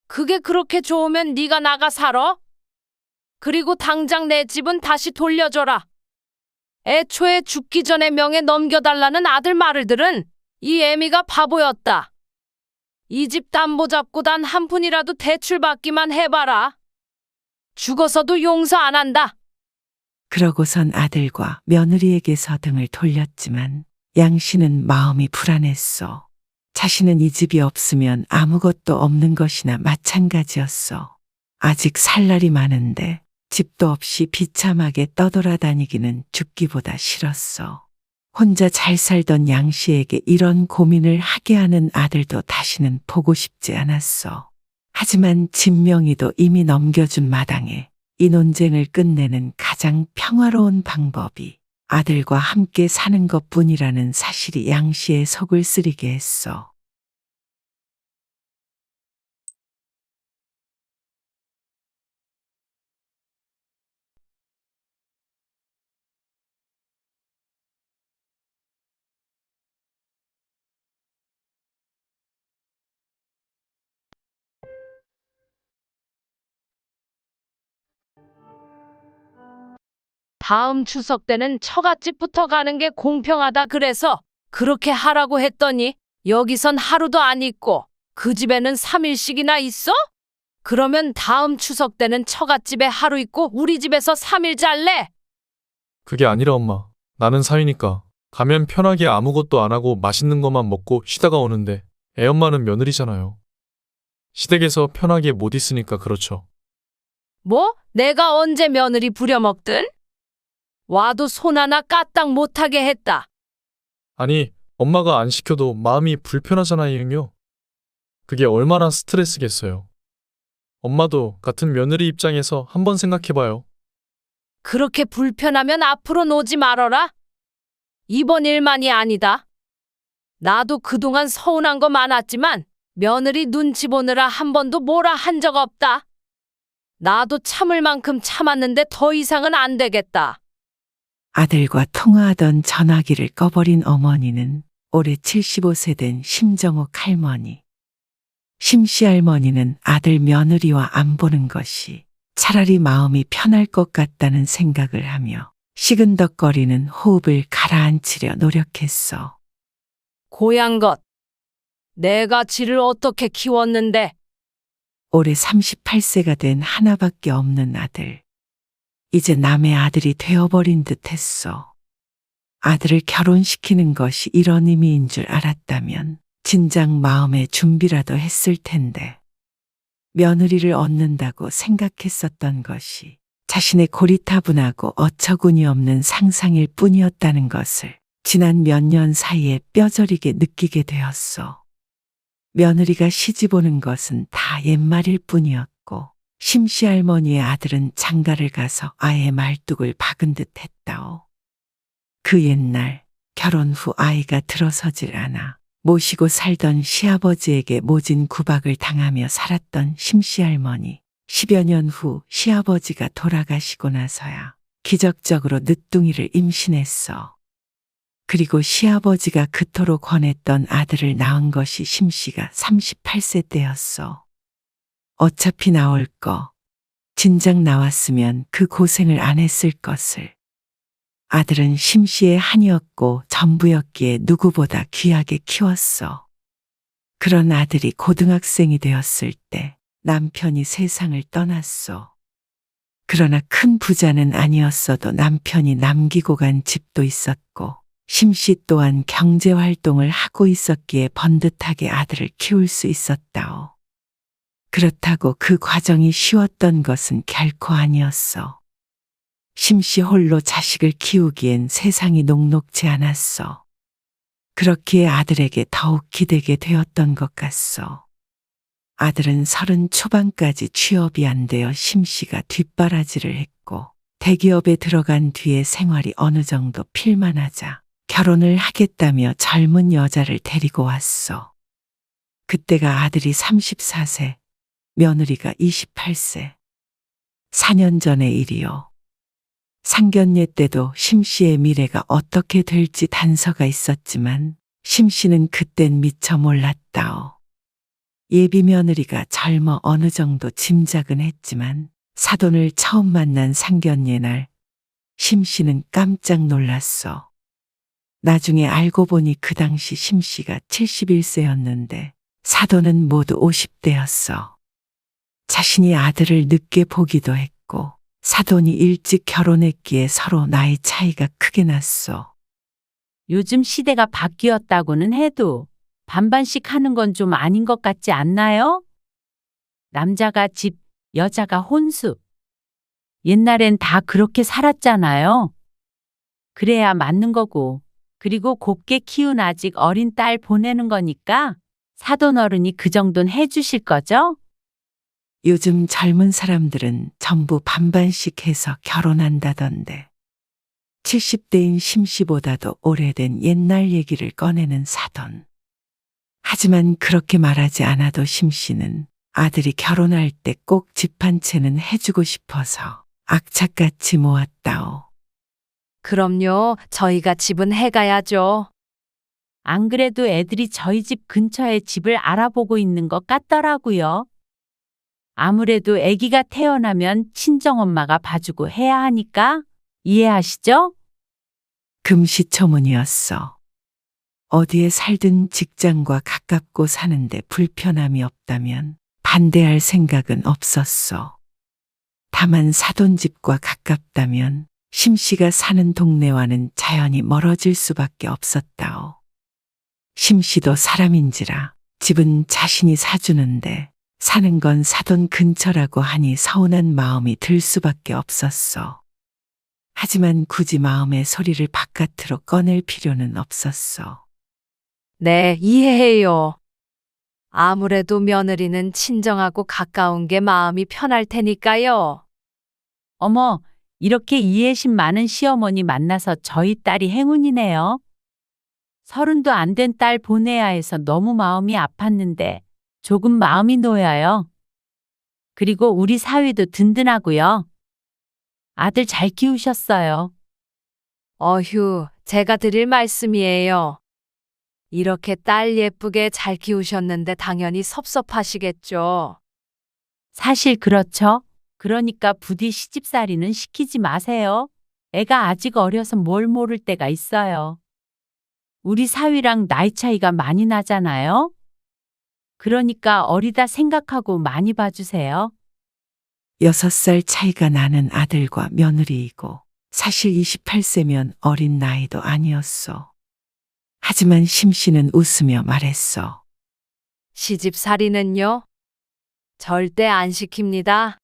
그게 그렇게 좋으면 네가 나가 살아? 그리고 당장 내 집은 다시 돌려줘라. 애초에 죽기 전에 명예 넘겨달라는 아들 말을 들은 이 애미가 바보였다. 이 집 담보 잡고 단 한 푼이라도 대출 받기만 해봐라. 죽어서도 용서 안 한다. 그러고선 아들과 며느리에게서 등을 돌렸지만 양 씨는 마음이 불안했어. 자신은 이 집이 없으면 아무것도 없는 것이나 마찬가지였어. 아직 살 날이 많은데 집도 없이 비참하게 떠돌아다니기는 죽기보다 싫었어. 혼자 잘 살던 양 씨에게 이런 고민을 하게 하는 아들도 다시는 보고 싶지 않았어. 하지만 진명이도 이미 넘겨준 마당에 이 논쟁을 끝내는 가장 평화로운 방법이 아들과 함께 사는 것뿐이라는 사실이 양 씨의 속을 쓰리게 했어. 다음 추석 때는 처갓집부터 가는 게 공평하다 그래서 그렇게 하라고 했더니 여기선 하루도 안 있고 그 집에는 3일씩이나 있어? 그러면 다음 추석 때는 처갓집에 하루 있고 우리 집에서 3일 잘래? 그게 아니라 엄마. 나는 사위니까 가면 편하게 아무것도 안 하고 맛있는 것만 먹고 쉬다가 오는데 애엄마는 며느리잖아요. 시댁에서 편하게 못 있으니까 그렇죠. 뭐? 내가 언제 며느리 부려먹든? 와도 손 하나 까딱 못하게 했다. 아니, 엄마가 안 시켜도 마음이 불편하잖아요. 그게 얼마나 스트레스겠어요. 엄마도 같은 며느리 입장에서 한번 생각해봐요. 그렇게 불편하면 앞으로 오지 말어라. 이번 일만이 아니다. 나도 그동안 서운한 거 많았지만 며느리 눈치 보느라 한 번도 뭐라 한 적 없다. 나도 참을 만큼 참았는데 더 이상은 안 되겠다. 아들과 통화하던 전화기를 꺼버린 어머니는 올해 75세 된 심정옥 할머니. 심씨 할머니는 아들 며느리와 안 보는 것이 차라리 마음이 편할 것 같다는 생각을 하며 시근덕거리는 호흡을 가라앉히려 노력했어. 고향 것. 내가 지를 어떻게 키웠는데. 올해 38세가 된 하나밖에 없는 아들. 이제 남의 아들이 되어버린 듯 했어. 아들을 결혼시키는 것이 이런 의미인 줄 알았다면 진작 마음의 준비라도 했을 텐데. 며느리를 얻는다고 생각했었던 것이 자신의 고리타분하고 어처구니 없는 상상일 뿐이었다는 것을 지난 몇 년 사이에 뼈저리게 느끼게 되었어. 며느리가 시집 오는 것은 다 옛말일 뿐이었고 심씨 할머니의 아들은 장가를 가서 아예 말뚝을 박은 듯 했다오. 그 옛날 결혼 후 아이가 들어서질 않아 모시고 살던 시아버지에게 모진 구박을 당하며 살았던 심씨 할머니. 10여 년 후 시아버지가 돌아가시고 나서야 기적적으로 늦둥이를 임신했어. 그리고 시아버지가 그토록 권했던 아들을 낳은 것이 심씨가 38세 때였어. 어차피 나올 거, 진작 나왔으면 그 고생을 안 했을 것을. 아들은 심씨의 한이었고 전부였기에 누구보다 귀하게 키웠어. 그런 아들이 고등학생이 되었을 때 남편이 세상을 떠났어. 그러나 큰 부자는 아니었어도 남편이 남기고 간 집도 있었고 심씨 또한 경제활동을 하고 있었기에 번듯하게 아들을 키울 수 있었다오. 그렇다고 그 과정이 쉬웠던 것은 결코 아니었어. 심씨 홀로 자식을 키우기엔 세상이 녹록지 않았어. 그렇기에 아들에게 더욱 기대게 되었던 것 같소. 아들은 30 초반까지 취업이 안 되어 심씨가 뒷바라지를 했고 대기업에 들어간 뒤에 생활이 어느 정도 필만하자 결혼을 하겠다며 젊은 여자를 데리고 왔어. 그때가 아들이 34세, 며느리가 28세. 4년 전의 일이요. 상견례 때도 심씨의 미래가 어떻게 될지 단서가 있었지만 심씨는 그땐 미처 몰랐다오. 예비 며느리가 젊어 어느 정도 짐작은 했지만 사돈을 처음 만난 상견례 날 심씨는 깜짝 놀랐어. 나중에 알고 보니 그 당시 심씨가 71세였는데 사돈은 모두 50대였어. 자신이 아들을 늦게 보기도 했고 달랐고 사돈이 일찍 결혼했기에 서로 나이 차이가 크게 났어. 요즘 시대가 바뀌었다고는 해도 반반씩 하는 건 좀 아닌 것 같지 않나요? 남자가 집, 여자가 혼수. 옛날엔 다 그렇게 살았잖아요. 그래야 맞는 거고. 그리고 곱게 키운 아직 어린 딸 보내는 거니까 사돈 어른이 그 정도는 해주실 거죠? 요즘 젊은 사람들은 전부 반반씩 해서 결혼한다던데. 70대인 심씨보다도 오래된 옛날 얘기를 꺼내는 사돈. 하지만 그렇게 말하지 않아도 심씨는 아들이 결혼할 때 꼭 집 한 채는 해주고 싶어서 악착같이 모았다오. 그럼요. 저희가 집은 해가야죠. 안 그래도 애들이 저희 집 근처에 집을 알아보고 있는 것 같더라고요. 아무래도 아기가 태어나면 친정엄마가 봐주고 해야 하니까 이해하시죠? 금시초문이었어. 어디에 살든 직장과 가깝고 사는데 불편함이 없다면 반대할 생각은 없었어. 다만 사돈집과 가깝다면 심씨가 사는 동네와는 자연히 멀어질 수밖에 없었다오. 심씨도 사람인지라 집은 자신이 사주는데 사는 건 사돈 근처라고 하니 서운한 마음이 들 수밖에 없었어. 하지만 굳이 마음의 소리를 바깥으로 꺼낼 필요는 없었어. 네, 이해해요. 아무래도 며느리는 친정하고 가까운 게 마음이 편할 테니까요. 어머, 이렇게 이해심 많은 시어머니 만나서 저희 딸이 행운이네요. 30도 안 된 딸 보내야 해서 너무 마음이 아팠는데 조금 마음이 놓여요. 그리고 우리 사위도 든든하고요. 아들 잘 키우셨어요. 어휴, 제가 드릴 말씀이에요. 이렇게 딸 예쁘게 잘 키우셨는데 당연히 섭섭하시겠죠. 사실 그렇죠. 그러니까 부디 시집살이는 시키지 마세요. 애가 아직 어려서 뭘 모를 때가 있어요. 우리 사위랑 나이 차이가 많이 나잖아요. 그러니까 어리다 생각하고 많이 봐주세요. 6살 차이가 나는 아들과 며느리이고 사실 28세면 어린 나이도 아니었어. 하지만 심씨는 웃으며 말했어. 시집살이는요? 절대 안 시킵니다.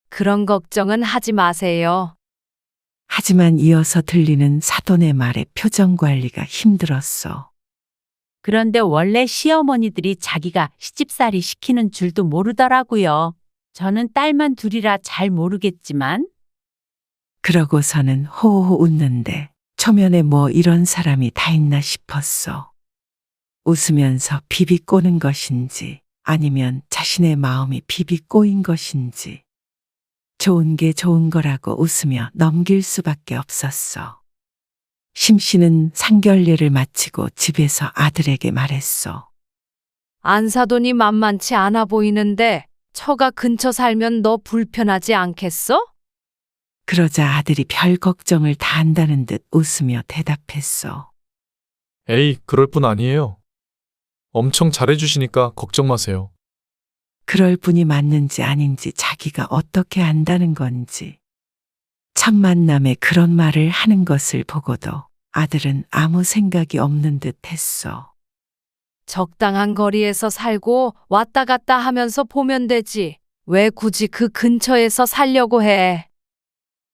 그런 걱정은 하지 마세요. 하지만 이어서 들리는 사돈의 말에 표정 관리가 힘들었어. 그런데 원래 시어머니들이 자기가 시집살이 시키는 줄도 모르더라고요. 저는 딸만 둘이라 잘 모르겠지만 그러고서는 호호 웃는데 초면에 뭐 이런 사람이 다 있나 싶었어. 웃으면서 비비 꼬는 것인지 아니면 자신의 마음이 비비 꼬인 것인지 좋은 게 좋은 거라고 웃으며 넘길 수밖에 없었어. 심씨는 상견례를 마치고 집에서 아들에게 말했어. 안사돈이 만만치 않아 보이는데 처가 근처 살면 너 불편하지 않겠어? 그러자 아들이 별 걱정을 다 한다는 듯 웃으며 대답했어. 에이, 그럴 뿐 아니에요. 엄청 잘해주시니까 걱정 마세요. 그럴 뿐이 맞는지 아닌지 자기가 어떻게 안다는 건지. 첫 만남에 그런 말을 하는 것을 보고도 아들은 아무 생각이 없는 듯 했어. 적당한 거리에서 살고 왔다 갔다 하면서 보면 되지. 왜 굳이 그 근처에서 살려고 해?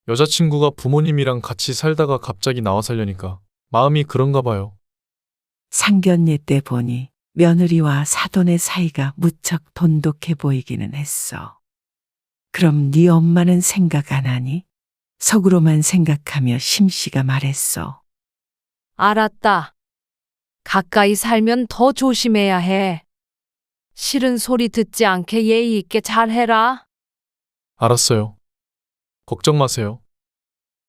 여자친구가 부모님이랑 같이 살다가 갑자기 나와 살려니까 마음이 그런가 봐요. 상견례 때 보니 며느리와 사돈의 사이가 무척 돈독해 보이기는 했어. 그럼 네 엄마는 생각 안 하니? 속으로만 생각하며 심씨가 말했어. 알았다. 가까이 살면 더 조심해야 해. 싫은 소리 듣지 않게 예의 있게 잘해라. 알았어요. 걱정 마세요.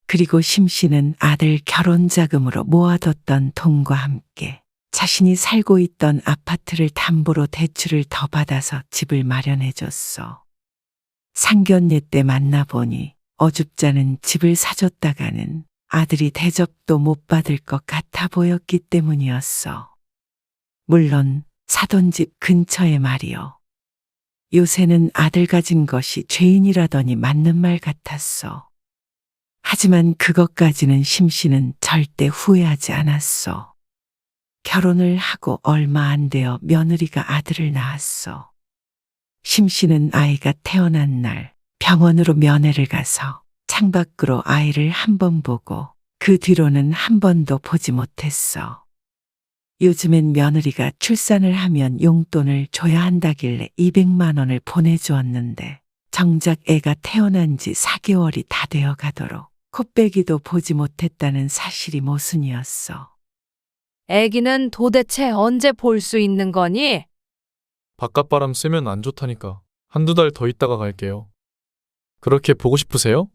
그리고 심씨는 아들 결혼 자금으로 모아뒀던 돈과 함께 자신이 살고 있던 아파트를 담보로 대출을 더 받아서 집을 마련해줬어. 상견례 때 만나보니 어줍잖은 집을 사줬다가는 아들이 대접도 못 받을 것 같아 보였기 때문이었어. 물론 사돈집 근처에 말이요. 요새는 아들 가진 것이 죄인이라더니 맞는 말 같았어. 하지만 그것까지는 심씨는 절대 후회하지 않았어. 결혼을 하고 얼마 안 되어 며느리가 아들을 낳았어. 심씨는 아이가 태어난 날 병원으로 면회를 가서 창밖으로 아이를 한 번 보고 그 뒤로는 한 번도 보지 못했어. 요즘엔 며느리가 출산을 하면 용돈을 줘야 한다길래 200만 원을 보내주었는데 정작 애가 태어난 지 4개월이 다 되어 가도록 코빼기도 보지 못했다는 사실이 모순이었어. 애기는 도대체 언제 볼 수 있는 거니? 바깥바람 쐬면 안 좋다니까. 한두 달 더 있다가 갈게요. 그렇게 보고 싶으세요?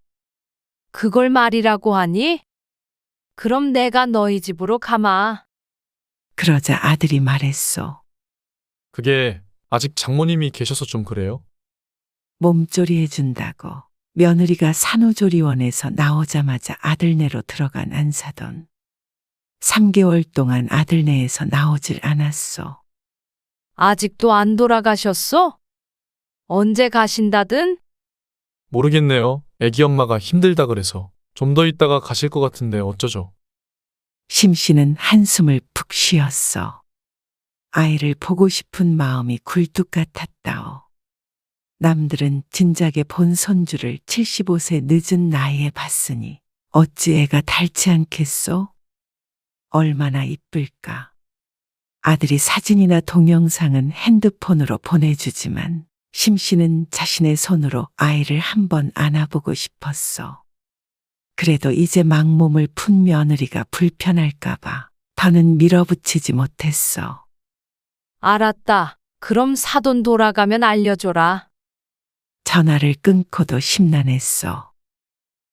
그걸 말이라고 하니? 그럼 내가 너희 집으로 가마. 그러자 아들이 말했어. 그게 아직 장모님이 계셔서 좀 그래요. 몸조리 해준다고 며느리가 산후조리원에서 나오자마자 아들네로 들어간 안사돈. 3개월 동안 아들네에서 나오질 않았어. 아직도 안 돌아가셨어? 언제 가신다든? 모르겠네요. 애기 엄마가 힘들다 그래서. 좀 더 있다가 가실 것 같은데 어쩌죠? 심씨는 한숨을 푹 쉬었어. 아이를 보고 싶은 마음이 굴뚝 같았다오. 남들은 진작에 본 손주를 75세 늦은 나이에 봤으니 어찌 애가 닳지 않겠소? 얼마나 이쁠까. 아들이 사진이나 동영상은 핸드폰으로 보내주지만 심씨는 자신의 손으로 아이를 한번 안아보고 싶었어. 그래도 이제 막몸을 푼 며느리가 불편할까봐 더는 밀어붙이지 못했어. 알았다. 그럼 사돈 돌아가면 알려줘라. 전화를 끊고도 심란했어.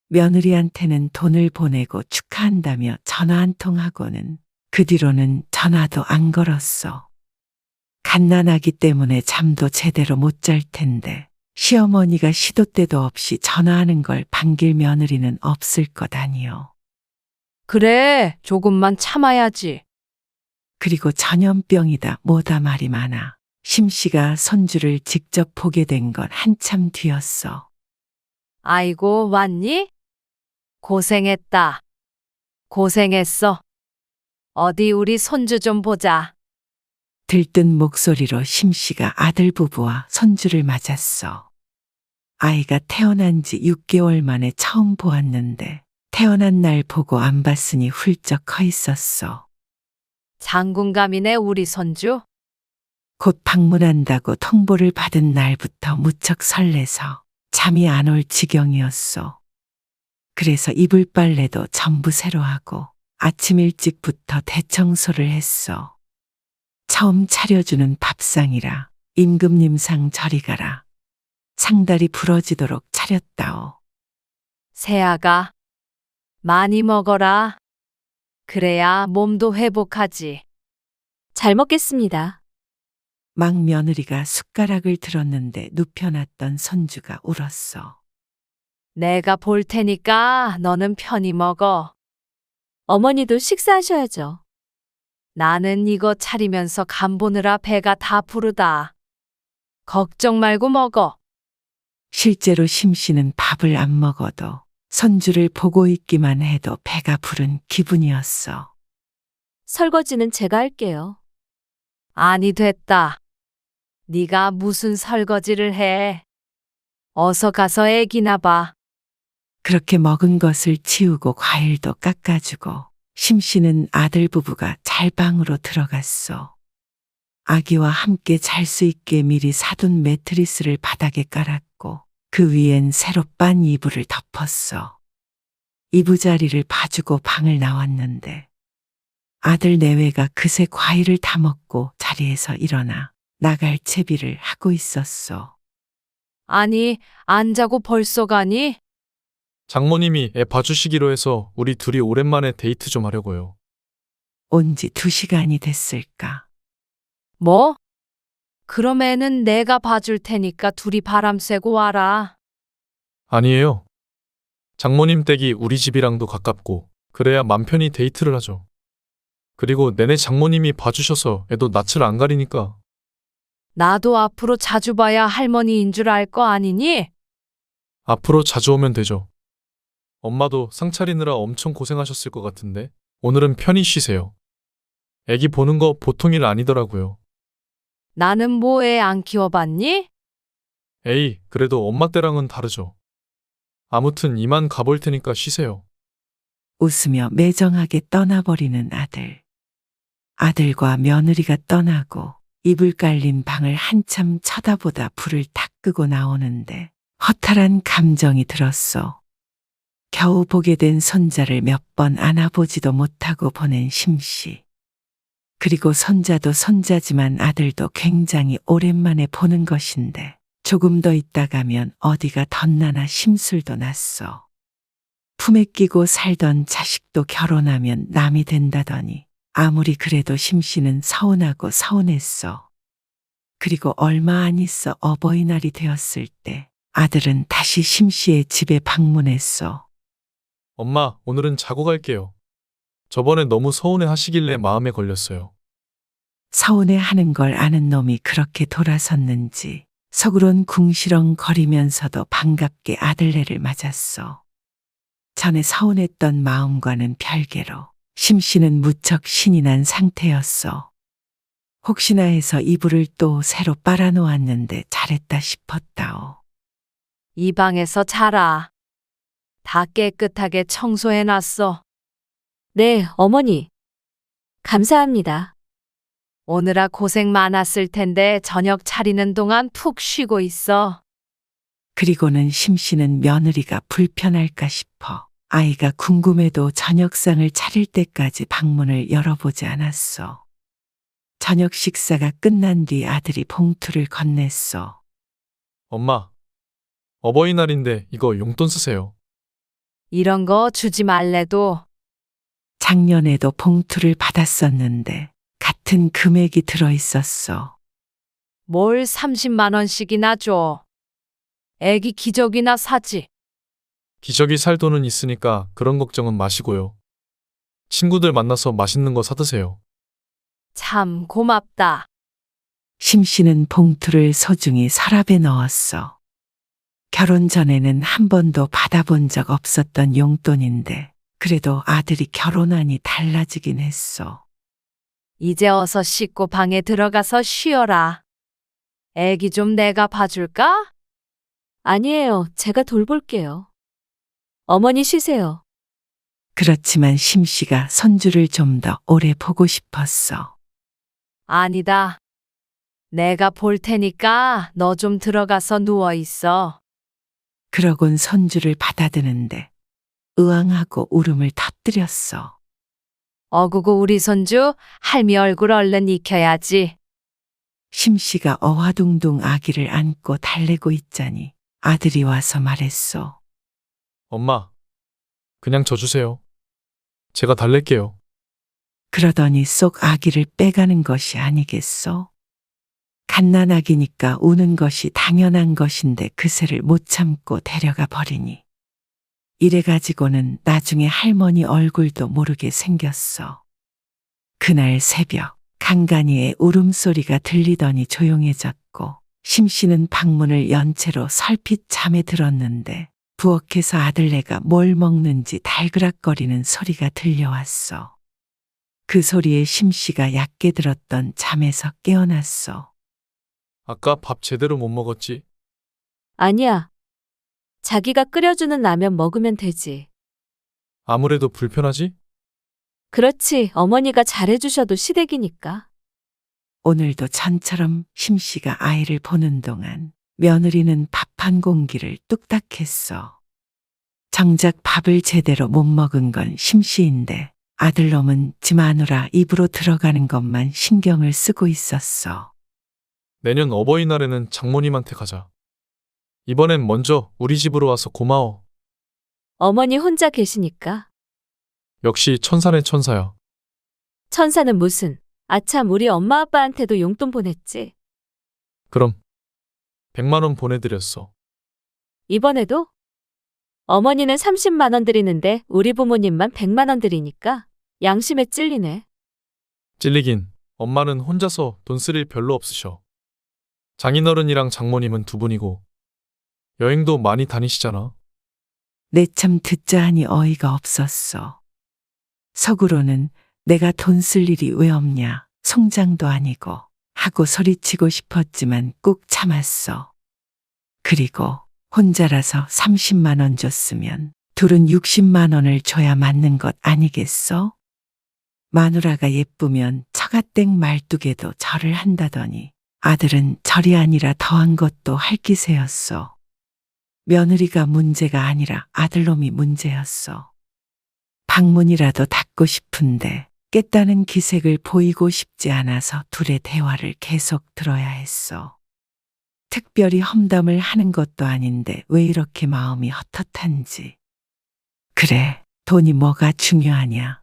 며느리한테는 돈을 보내고 축하한다며 전화 한 통하고는 그 뒤로는 전화도 안 걸었어. 갓난아기 때문에 잠도 제대로 못 잘 텐데 시어머니가 시도 때도 없이 전화하는 걸 반길 며느리는 없을 것 아니요. 그래, 조금만 참아야지. 그리고 전염병이다 뭐다 말이 많아. 심씨가 손주를 직접 보게 된 건 한참 뒤였어. 아이고, 왔니? 고생했다. 고생했어. 어디 우리 손주 좀 보자. 들뜬 목소리로 심씨가 아들 부부와 손주를 맞았어. 아이가 태어난 지 6개월 만에 처음 보았는데 태어난 날 보고 안 봤으니 훌쩍 커 있었어. 장군감이네, 우리 손주. 곧 방문한다고 통보를 받은 날부터 무척 설레서 잠이 안 올 지경이었어. 그래서 이불 빨래도 전부 새로 하고 아침 일찍부터 대청소를 했어. 처음 차려주는 밥상이라 임금님상 저리 가라. 상다리 부러지도록 차렸다오. 새아가, 많이 먹어라. 그래야 몸도 회복하지. 잘 먹겠습니다. 막 며느리가 숟가락을 들었는데 눕혀놨던 손주가 울었어. 내가 볼 테니까 너는 편히 먹어. 어머니도 식사하셔야죠. 나는 이거 차리면서 간 보느라 배가 다 부르다. 걱정 말고 먹어. 실제로 심씨는 밥을 안 먹어도 손주를 보고 있기만 해도 배가 부른 기분이었어. 설거지는 제가 할게요. 아니, 됐다. 네가 무슨 설거지를 해. 어서 가서 애기나 봐. 그렇게 먹은 것을 치우고 과일도 깎아주고 심씨는 아들 부부가 잘 방으로 들어갔어. 아기와 함께 잘 수 있게 미리 사둔 매트리스를 바닥에 깔았고 그 위엔 새로 빤 이불을 덮었어. 이부자리를 봐주고 방을 나왔는데 아들 내외가 그새 과일을 다 먹고 자리에서 일어나 나갈 채비를 하고 있었어. 아니, 안 자고 벌써 가니? 장모님이 애 봐주시기로 해서 우리 둘이 오랜만에 데이트 좀 하려고요. 온 지 2시간이 됐을까. 뭐? 그럼 애는 내가 봐줄 테니까 둘이 바람 쐬고 와라. 아니에요. 장모님 댁이 우리 집이랑도 가깝고 그래야 맘 편히 데이트를 하죠. 그리고 내내 장모님이 봐주셔서 애도 낯을 안 가리니까. 나도 앞으로 자주 봐야 할머니인 줄 알 거 아니니? 앞으로 자주 오면 되죠. 엄마도 상 차리느라 엄청 고생하셨을 것 같은데 오늘은 편히 쉬세요. 애기 보는 거 보통 일 아니더라고요. 나는 뭐 애 안 키워봤니? 에이, 그래도 엄마 때랑은 다르죠. 아무튼 이만 가볼 테니까 쉬세요. 웃으며 매정하게 떠나버리는 아들. 아들과 며느리가 떠나고 이불 깔린 방을 한참 쳐다보다 불을 탁 끄고 나오는데 허탈한 감정이 들었어. 겨우 보게 된 손자를 몇 번 안아보지도 못하고 보낸 심씨. 그리고 손자도 손자지만 아들도 굉장히 오랜만에 보는 것인데 조금 더 있다 가면 어디가 덧나나 심술도 났어. 품에 끼고 살던 자식도 결혼하면 남이 된다더니 아무리 그래도 심씨는 서운하고 서운했어. 그리고 얼마 안 있어 어버이날이 되었을 때 아들은 다시 심씨의 집에 방문했어. 엄마, 오늘은 자고 갈게요. 저번에 너무 서운해 하시길래 마음에 걸렸어요. 서운해하는 걸 아는 놈이 그렇게 돌아섰는지 속으론 궁시렁거리면서도 반갑게 아들네를 맞았어. 전에 서운했던 마음과는 별개로 심씨는 무척 신이 난 상태였어. 혹시나 해서 이불을 또 새로 빨아놓았는데 잘했다 싶었다오. 이 방에서 자라. 다 깨끗하게 청소해놨어. 네, 어머니. 감사합니다. 오느라 고생 많았을 텐데 저녁 차리는 동안 푹 쉬고 있어. 그리고는 심씨는 며느리가 불편할까 싶어 아이가 궁금해도 저녁상을 차릴 때까지 방문을 열어보지 않았어. 저녁 식사가 끝난 뒤 아들이 봉투를 건넸어. 엄마, 어버이날인데 이거 용돈 쓰세요. 이런 거 주지 말래도 작년에도 봉투를 받았었는데 같은 금액이 들어있었어. 뭘 30만 원씩이나 줘. 애기 기저귀나 사지. 기저귀 살 돈은 있으니까 그런 걱정은 마시고요. 친구들 만나서 맛있는 거 사드세요. 참 고맙다. 심씨는 봉투를 소중히 서랍에 넣었어. 결혼 전에는 한 번도 받아본 적 없었던 용돈인데 그래도 아들이 결혼하니 달라지긴 했어. 이제 어서 씻고 방에 들어가서 쉬어라. 애기 좀 내가 봐줄까? 아니에요. 제가 돌볼게요. 어머니 쉬세요. 그렇지만 심씨가 손주를 좀 더 오래 보고 싶었어. 아니다. 내가 볼 테니까 너 좀 들어가서 누워 있어. 그러곤 손주를 받아드는데 으앙하고 울음을 터뜨렸어. 어구구 우리 손주 할미 얼굴 얼른 익혀야지. 심씨가 어화둥둥 아기를 안고 달래고 있자니 아들이 와서 말했어. 엄마, 그냥 저 주세요. 제가 달랠게요. 그러더니 쏙 아기를 빼가는 것이 아니겠어? 갓난아기니까 우는 것이 당연한 것인데 그새를 못 참고 데려가 버리니 이래가지고는 나중에 할머니 얼굴도 모르게 생겼어. 그날 새벽 간간이의 울음소리가 들리더니 조용해졌고 심씨는 방문을 연 채로 설핏 잠에 들었는데 부엌에서 아들네가 뭘 먹는지 달그락거리는 소리가 들려왔어. 그 소리에 심씨가 얕게 들었던 잠에서 깨어났어. 아까 밥 제대로 못 먹었지? 아니야. 자기가 끓여주는 라면 먹으면 되지. 아무래도 불편하지? 그렇지. 어머니가 잘해주셔도 시댁이니까. 오늘도 전처럼 심씨가 아이를 보는 동안 며느리는 밥 한 공기를 뚝딱 했어. 정작 밥을 제대로 못 먹은 건 심씨인데 아들놈은 지 마누라 입으로 들어가는 것만 신경을 쓰고 있었어. 내년 어버이날에는 장모님한테 가자. 이번엔 먼저 우리 집으로 와서 고마워. 어머니 혼자 계시니까. 역시 천사네 천사야. 천사는 무슨. 아참 우리 엄마 아빠한테도 용돈 보냈지. 그럼 100만 원 보내드렸어. 이번에도? 어머니는 30만 원 드리는데 우리 부모님만 100만 원 드리니까 양심에 찔리네. 찔리긴 엄마는 혼자서 돈 쓸 일 별로 없으셔. 장인어른이랑 장모님은 두 분이고 여행도 많이 다니시잖아. 내 참 듣자 하니 어이가 없었어. 속으로는 내가 돈 쓸 일이 왜 없냐, 송장도 아니고 하고 소리치고 싶었지만 꾹 참았어. 그리고 혼자라서 30만 원 줬으면 둘은 60만 원을 줘야 맞는 것 아니겠어? 마누라가 예쁘면 처가댁 말뚝에도 절을 한다더니 아들은 절이 아니라 더한 것도 할 기세였어. 며느리가 문제가 아니라 아들놈이 문제였어. 방문이라도 닫고 싶은데 깼다는 기색을 보이고 싶지 않아서 둘의 대화를 계속 들어야 했어. 특별히 험담을 하는 것도 아닌데 왜 이렇게 마음이 헛헛한지. 그래, 돈이 뭐가 중요하냐.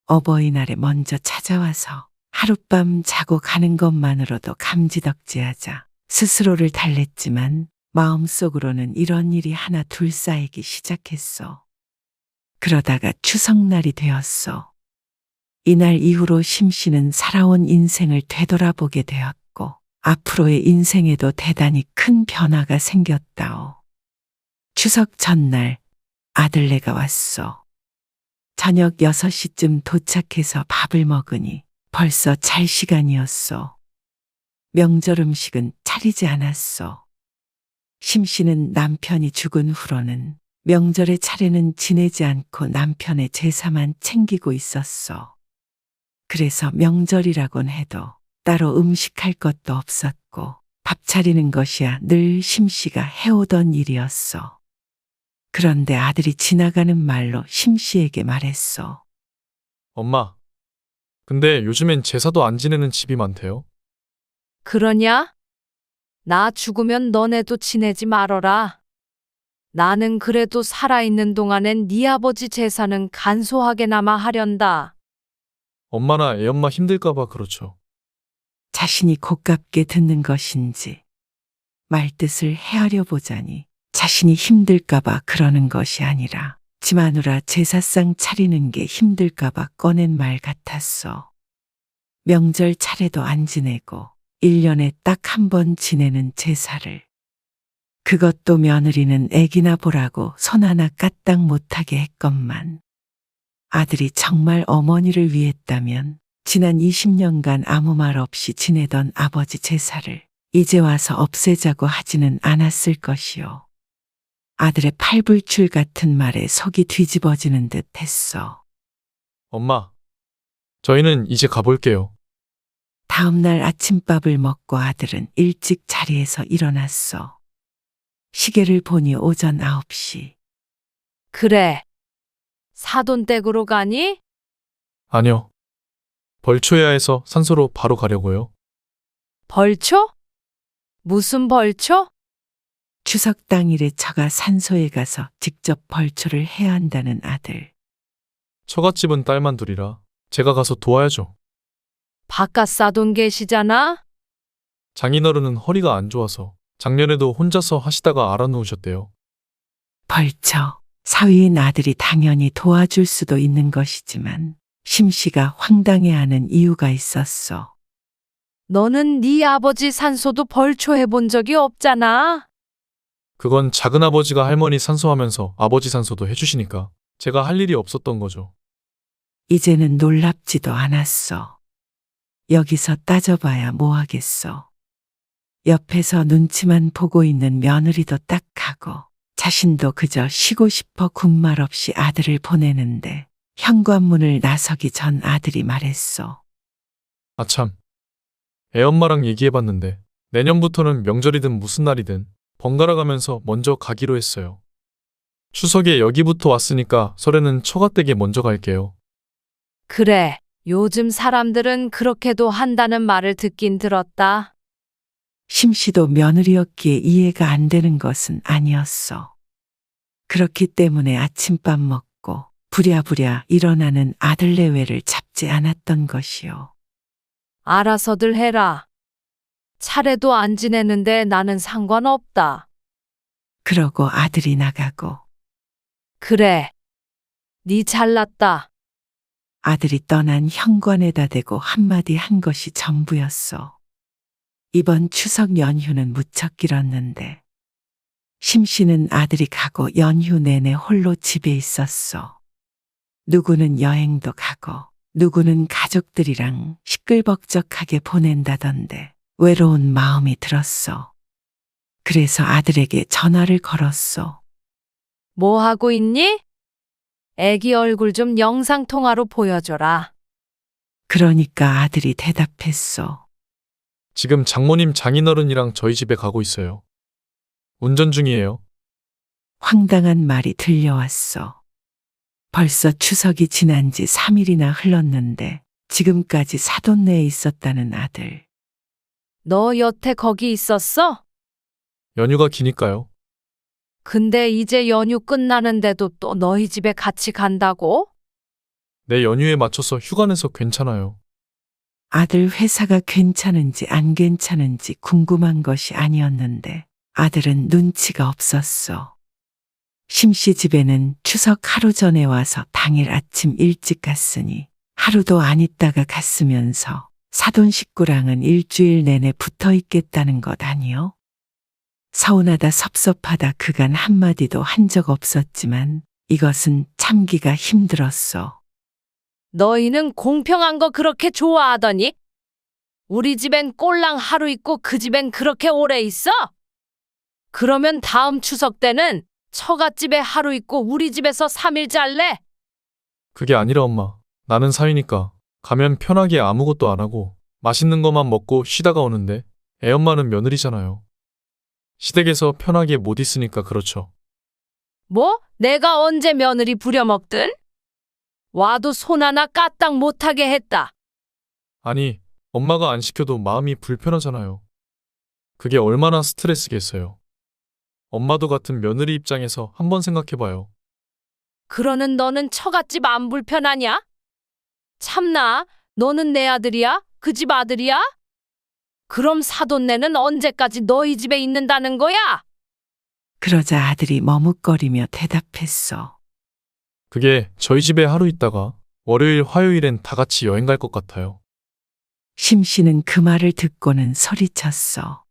어버이날에 먼저 찾아와서 하룻밤 자고 가는 것만으로도 감지덕지하자 스스로를 달랬지만 마음속으로는 이런 일이 하나 둘 쌓이기 시작했어. 그러다가 추석날이 되었어. 이날 이후로 심씨는 살아온 인생을 되돌아보게 되었고 앞으로의 인생에도 대단히 큰 변화가 생겼다오. 추석 전날 아들네가 왔어. 저녁 6시쯤 도착해서 밥을 먹으니 벌써 잘 시간이었어. 명절 음식은 차리지 않았어. 심씨는 남편이 죽은 후로는 명절의 차례는 지내지 않고 남편의 제사만 챙기고 있었어. 그래서 명절이라곤 해도 따로 음식할 것도 없었고 밥 차리는 것이야 늘 심씨가 해오던 일이었어. 그런데 아들이 지나가는 말로 심씨에게 말했어. 엄마, 근데 요즘엔 제사도 안 지내는 집이 많대요. 그러냐? 나 죽으면 너네도 지내지 말어라. 나는 그래도 살아있는 동안엔 네 아버지 제사는 간소하게나마 하련다. 엄마나 애엄마 힘들까봐 그렇죠. 자신이 고깝게 듣는 것인지 말뜻을 헤아려 보자니 자신이 힘들까봐 그러는 것이 아니라 지 마누라 제사상 차리는 게 힘들까봐 꺼낸 말 같았어. 명절 차례도 안 지내고 1년에 딱 한 번 지내는 제사를. 그것도 며느리는 애기나 보라고 손 하나 까딱 못하게 했건만. 아들이 정말 어머니를 위했다면 지난 20년간 아무 말 없이 지내던 아버지 제사를 이제 와서 없애자고 하지는 않았을 것이요. 아들의 팔불출 같은 말에 속이 뒤집어지는 듯 했어. 엄마, 저희는 이제 가볼게요. 다음 날 아침밥을 먹고 아들은 일찍 자리에서 일어났어. 시계를 보니 오전 9시. 그래. 사돈댁으로 가니? 아니요. 벌초야 해서 산소로 바로 가려고요. 벌초? 무슨 벌초? 추석 당일에 처가 산소에 가서 직접 벌초를 해야 한다는 아들. 처갓집은 딸만 둘이라 제가 가서 도와야죠. 바깥 사돈 계시잖아? 장인어른은 허리가 안 좋아서 작년에도 혼자서 하시다가 알아누우셨대요. 벌초. 사위인 아들이 당연히 도와줄 수도 있는 것이지만 심씨가 황당해하는 이유가 있었어. 너는 네 아버지 산소도 벌초해 본 적이 없잖아. 그건 작은아버지가 할머니 산소하면서 아버지 산소도 해주시니까 제가 할 일이 없었던 거죠. 이제는 놀랍지도 않았어. 여기서 따져봐야 뭐하겠어. 옆에서 눈치만 보고 있는 며느리도 딱하고 자신도 그저 쉬고 싶어 군말 없이 아들을 보내는데 현관문을 나서기 전 아들이 말했어. 아참, 애엄마랑 얘기해봤는데 내년부터는 명절이든 무슨 날이든 번갈아 가면서 먼저 가기로 했어요. 추석에 여기부터 왔으니까 설에는 처가댁에 먼저 갈게요. 그래. 요즘 사람들은 그렇게도 한다는 말을 듣긴 들었다. 심씨도 며느리였기에 이해가 안 되는 것은 아니었어. 그렇기 때문에 아침밥 먹고 부랴부랴 일어나는 아들 내외를 잡지 않았던 것이요. 알아서들 해라. 차례도 안 지내는데 나는 상관없다. 그러고 아들이 나가고 그래. 네 잘났다. 아들이 떠난 현관에다 대고 한마디 한 것이 전부였어. 이번 추석 연휴는 무척 길었는데 심씨는 아들이 가고 연휴 내내 홀로 집에 있었어. 누구는 여행도 가고 누구는 가족들이랑 시끌벅적하게 보낸다던데 외로운 마음이 들었어. 그래서 아들에게 전화를 걸었어. 뭐 하고 있니? 애기 얼굴 좀 영상통화로 보여줘라. 그러니까 아들이 대답했어. 지금 장모님 장인어른이랑 저희 집에 가고 있어요. 운전 중이에요. 황당한 말이 들려왔어. 벌써 추석이 지난 지 3일이나 흘렀는데 지금까지 사돈네에 있었다는 아들. 너 여태 거기 있었어? 연휴가 기니까요. 근데 이제 연휴 끝나는데도 또 너희 집에 같이 간다고? 내 연휴에 맞춰서 휴가 내서 괜찮아요. 아들 회사가 괜찮은지 안 괜찮은지 궁금한 것이 아니었는데 아들은 눈치가 없었어. 심씨 집에는 추석 하루 전에 와서 당일 아침 일찍 갔으니 하루도 안 있다가 갔으면서 사돈 식구랑은 일주일 내내 붙어 있겠다는 것 아니요? 서운하다 섭섭하다 그간 한마디도 한 적 없었지만 이것은 참기가 힘들었어. 너희는 공평한 거 그렇게 좋아하더니? 우리 집엔 꼴랑 하루 있고 그 집엔 그렇게 오래 있어? 그러면 다음 추석 때는 처갓집에 하루 있고 우리 집에서 3일 잘래? 그게 아니라 엄마. 나는 사위니까 가면 편하게 아무것도 안 하고 맛있는 것만 먹고 쉬다가 오는데 애엄마는 며느리잖아요. 시댁에서 편하게 못 있으니까 그렇죠. 뭐? 내가 언제 며느리 부려먹든? 와도 손 하나 까딱 못하게 했다. 아니, 엄마가 안 시켜도 마음이 불편하잖아요. 그게 얼마나 스트레스겠어요. 엄마도 같은 며느리 입장에서 한번 생각해봐요. 그러는 너는 처갓집 안 불편하냐? 참나, 너는 내 아들이야? 그 집 아들이야? 그럼 사돈네는 언제까지 너희 집에 있는다는 거야? 그러자 아들이 머뭇거리며 대답했어. 그게 저희 집에 하루 있다가 월요일, 화요일엔 다 같이 여행 갈 것 같아요. 심씨는 그 말을 듣고는 소리쳤어.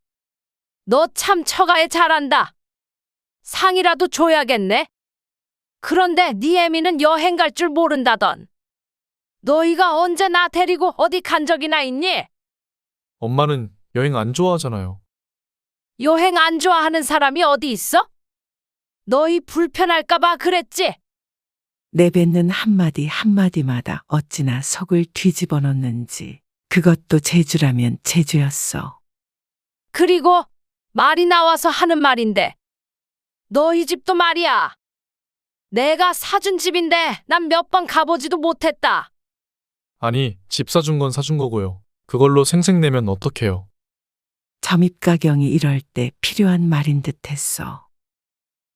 너 참 처가에 잘한다. 상이라도 줘야겠네. 그런데 네 애미는 여행 갈 줄 모른다던. 너희가 언제 나 데리고 어디 간 적이나 있니? 엄마는 여행 안 좋아하잖아요. 여행 안 좋아하는 사람이 어디 있어? 너희 불편할까봐 그랬지? 내뱉는 한마디 한마디마다 어찌나 속을 뒤집어 놓는지 그것도 재주라면 재주였어. 그리고 말이 나와서 하는 말인데 너희 집도 말이야. 내가 사준 집인데 난 몇 번 가보지도 못했다. 아니, 집 사준 건 사준 거고요. 그걸로 생색내면 어떡해요. 점입가경이 이럴 때 필요한 말인 듯했어.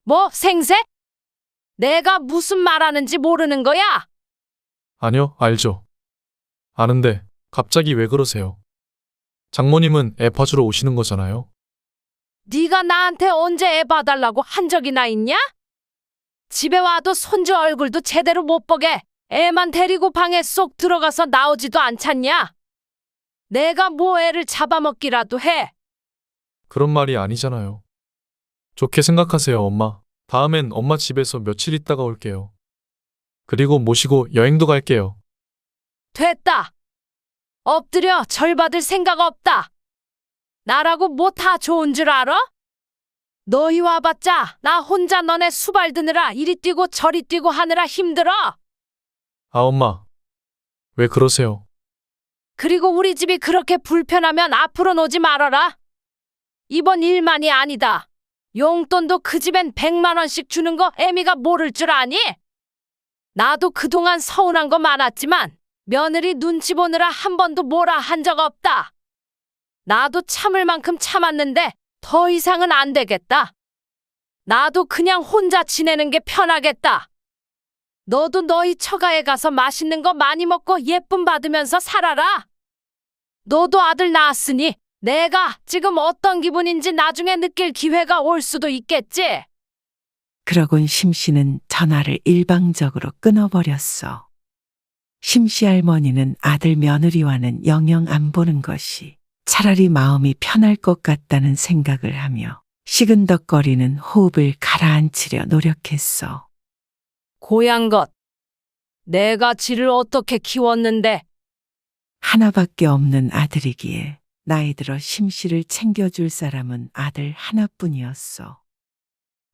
뭐 생색? 내가 무슨 말하는지 모르는 거야? 아니요, 알죠. 아는데 갑자기 왜 그러세요? 장모님은 애 봐주러 오시는 거잖아요. 네가 나한테 언제 애 봐달라고 한 적이나 있냐? 집에 와도 손주 얼굴도 제대로 못 보게 애만 데리고 방에 쏙 들어가서 나오지도 않잖냐? 내가 뭐 애를 잡아먹기라도 해. 그런 말이 아니잖아요. 좋게 생각하세요, 엄마. 다음엔 엄마 집에서 며칠 있다가 올게요. 그리고 모시고 여행도 갈게요. 됐다. 엎드려 절 받을 생각 없다. 나라고 뭐 다 좋은 줄 알아? 너희 와봤자 나 혼자 너네 수발 드느라 이리 뛰고 저리 뛰고 하느라 힘들어. 아, 엄마. 왜 그러세요? 그리고 우리 집이 그렇게 불편하면 앞으로 오지 말아라. 이번 일만이 아니다. 용돈도 그 집엔 100만 원씩 주는 거 애미가 모를 줄 아니? 나도 그동안 서운한 거 많았지만 며느리 눈치 보느라 한 번도 뭐라 한 적 없다. 나도 참을 만큼 참았는데 더 이상은 안 되겠다. 나도 그냥 혼자 지내는 게 편하겠다. 너도 너희 처가에 가서 맛있는 거 많이 먹고 예쁨 받으면서 살아라. 너도 아들 낳았으니 내가 지금 어떤 기분인지 나중에 느낄 기회가 올 수도 있겠지. 그러곤 심씨는 전화를 일방적으로 끊어버렸어. 심씨 할머니는 아들 며느리와는 영영 안 보는 것이 차라리 마음이 편할 것 같다는 생각을 하며 시근덕거리는 호흡을 가라앉히려 노력했어. 고향 것. 내가 지를 어떻게 키웠는데? 하나밖에 없는 아들이기에 나이 들어 심씨를 챙겨줄 사람은 아들 하나뿐이었어.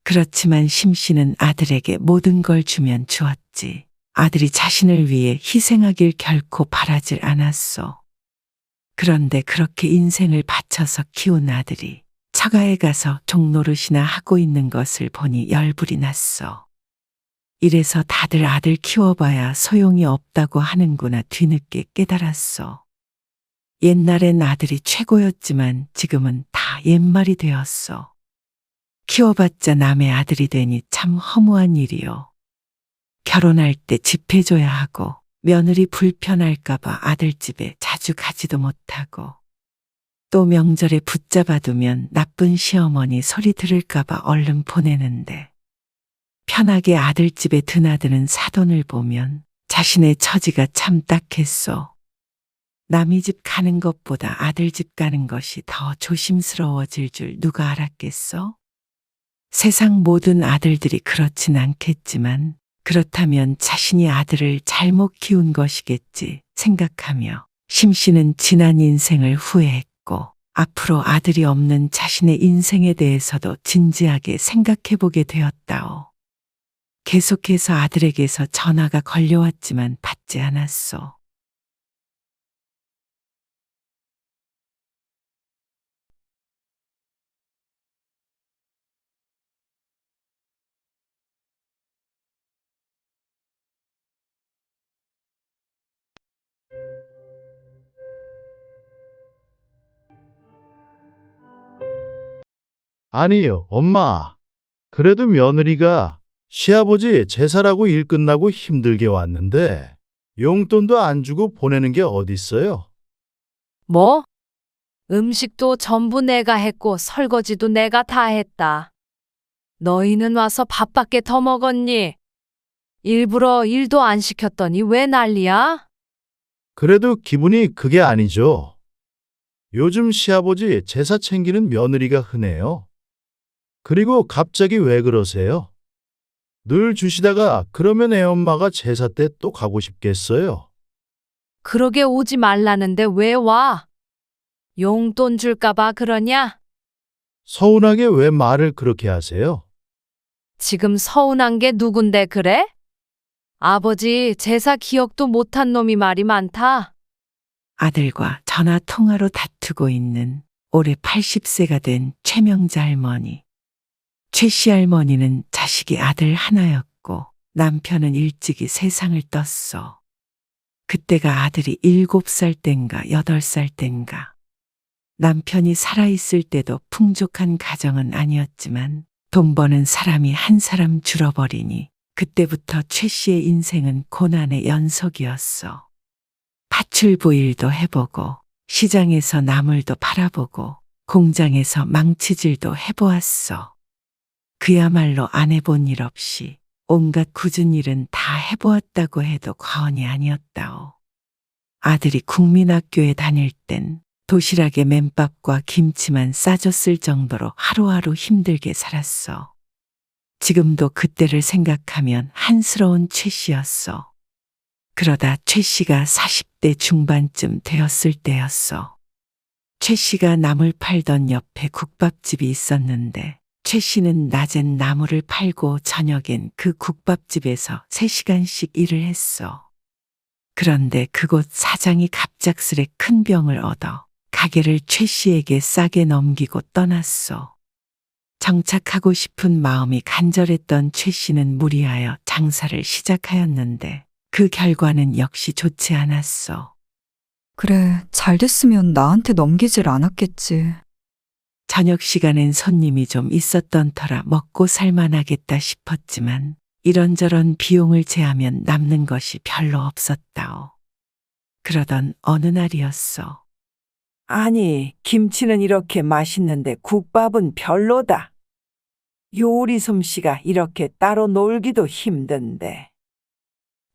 그렇지만 심씨는 아들에게 모든 걸 주면 주었지. 아들이 자신을 위해 희생하길 결코 바라질 않았어. 그런데 그렇게 인생을 바쳐서 키운 아들이 처가에 가서 종노릇이나 하고 있는 것을 보니 열불이 났어. 이래서 다들 아들 키워봐야 소용이 없다고 하는구나 뒤늦게 깨달았어. 옛날엔 아들이 최고였지만 지금은 다 옛말이 되었어. 키워봤자 남의 아들이 되니 참 허무한 일이요. 결혼할 때 집 해줘야 하고 며느리 불편할까봐 아들 집에 자주 가지도 못하고 또 명절에 붙잡아두면 나쁜 시어머니 소리 들을까봐 얼른 보내는데 편하게 아들 집에 드나드는 사돈을 보면 자신의 처지가 참 딱했어. 남의 집 가는 것보다 아들 집 가는 것이 더 조심스러워질 줄 누가 알았겠어? 세상 모든 아들들이 그렇진 않겠지만 그렇다면 자신이 아들을 잘못 키운 것이겠지 생각하며 심씨는 지난 인생을 후회했고 앞으로 아들이 없는 자신의 인생에 대해서도 진지하게 생각해보게 되었다오. 계속해서 아들에게서 전화가 걸려왔지만 받지 않았어. 아니요, 엄마. 그래도 며느리가 시아버지 제사라고 일 끝나고 힘들게 왔는데 용돈도 안 주고 보내는 게 어딨어요? 뭐? 음식도 전부 내가 했고 설거지도 내가 다 했다. 너희는 와서 밥밖에 더 먹었니? 일부러 일도 안 시켰더니 왜 난리야? 그래도 기분이 그게 아니죠. 요즘 시아버지 제사 챙기는 며느리가 흔해요. 그리고 갑자기 왜 그러세요? 늘 주시다가 그러면 애엄마가 제사 때 또 가고 싶겠어요? 그러게 오지 말라는데 왜 와? 용돈 줄까봐 그러냐? 서운하게 왜 말을 그렇게 하세요? 지금 서운한 게 누군데 그래? 아버지 제사 기억도 못한 놈이 말이 많다. 아들과 전화 통화로 다투고 있는 올해 80세가 된 최명자 할머니. 최씨 할머니는 자식이 아들 하나였고 남편은 일찍이 세상을 떴어. 그때가 아들이 7살 땐가 8살 땐가. 남편이 살아있을 때도 풍족한 가정은 아니었지만 돈 버는 사람이 한 사람 줄어버리니 그때부터 최 씨의 인생은 고난의 연속이었어. 파출부 일도 해보고 시장에서 나물도 팔아보고 공장에서 망치질도 해보았어. 그야말로 안 해본 일 없이 온갖 굳은 일은 다 해보았다고 해도 과언이 아니었다오. 아들이 국민학교에 다닐 땐 도시락에 맨밥과 김치만 싸줬을 정도로 하루하루 힘들게 살았어. 지금도 그때를 생각하면 한스러운 최 씨였어. 그러다 최 씨가 40대 중반쯤 되었을 때였어. 최 씨가 나물 팔던 옆에 국밥집이 있었는데 최 씨는 낮엔 나물을 팔고 저녁엔 그 국밥집에서 3시간씩 일을 했어. 그런데 그곳 사장이 갑작스레 큰 병을 얻어 가게를 최 씨에게 싸게 넘기고 떠났어. 정착하고 싶은 마음이 간절했던 최 씨는 무리하여 장사를 시작하였는데 그 결과는 역시 좋지 않았어. 그래, 잘 됐으면 나한테 넘기질 않았겠지. 저녁 시간엔 손님이 좀 있었던 터라 먹고 살만하겠다 싶었지만 이런저런 비용을 제하면 남는 것이 별로 없었다오. 그러던 어느 날이었어. 아니, 김치는 이렇게 맛있는데 국밥은 별로다. 요리 솜씨가 이렇게 따로 놀기도 힘든데.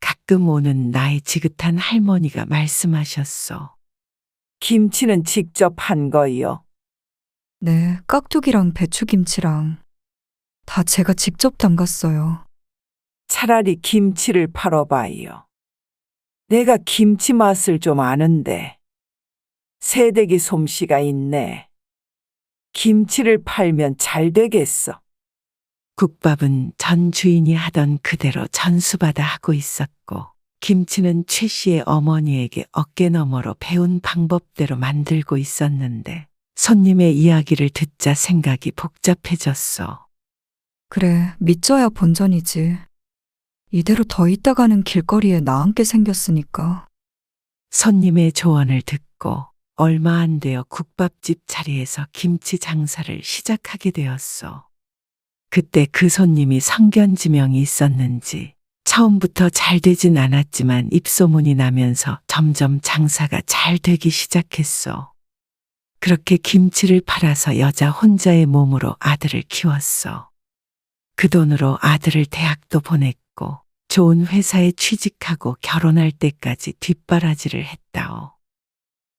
가끔 오는 나의 지긋한 할머니가 말씀하셨어. 김치는 직접 한 거요. 네, 깍두기랑 배추김치랑 다 제가 직접 담갔어요. 차라리 김치를 팔아봐요. 내가 김치 맛을 좀 아는데. 새댁이 솜씨가 있네. 김치를 팔면 잘 되겠어. 국밥은 전 주인이 하던 그대로 전수받아 하고 있었고, 김치는 최 씨의 어머니에게 어깨너머로 배운 방법대로 만들고 있었는데, 손님의 이야기를 듣자 생각이 복잡해졌어. 그래, 믿져야 본전이지. 이대로 더 있다가는 길거리에 나앉게 생겼으니까. 손님의 조언을 듣고 얼마 안 되어 국밥집 자리에서 김치 장사를 시작하게 되었어. 그때 그 손님이 성견지명이 있었는지 처음부터 잘 되진 않았지만 입소문이 나면서 점점 장사가 잘 되기 시작했어. 그렇게 김치를 팔아서 여자 혼자의 몸으로 아들을 키웠어. 그 돈으로 아들을 대학도 보냈고 좋은 회사에 취직하고 결혼할 때까지 뒷바라지를 했다오.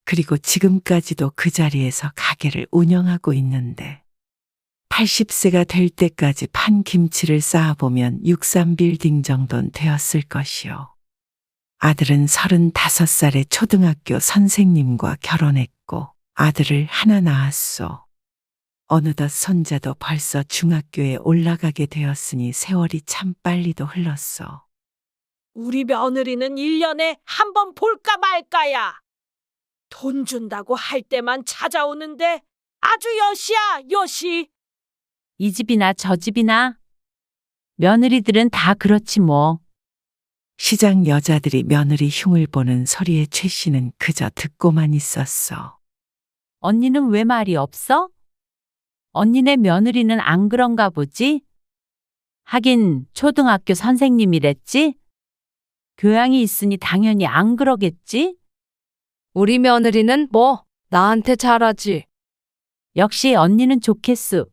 그리고 지금까지도 그 자리에서 가게를 운영하고 있는데 80세가 될 때까지 판 김치를 쌓아보면 63빌딩 정도는 되었을 것이오. 아들은 35살에 초등학교 선생님과 결혼했고 아들을 하나 낳았소. 어느덧 손자도 벌써 중학교에 올라가게 되었으니 세월이 참 빨리도 흘렀어. 우리 며느리는 1년에 한 번 볼까 말까야. 돈 준다고 할 때만 찾아오는데 아주 여시야, 여시. 이 집이나 저 집이나 며느리들은 다 그렇지 뭐. 시장 여자들이 며느리 흉을 보는 소리에 최 씨는 그저 듣고만 있었어. 언니는 왜 말이 없어? 언니네 며느리는 안 그런가 보지? 하긴 초등학교 선생님이랬지? 교양이 있으니 당연히 안 그러겠지? 우리 며느리는 뭐 나한테 잘하지. 역시 언니는 좋겠수.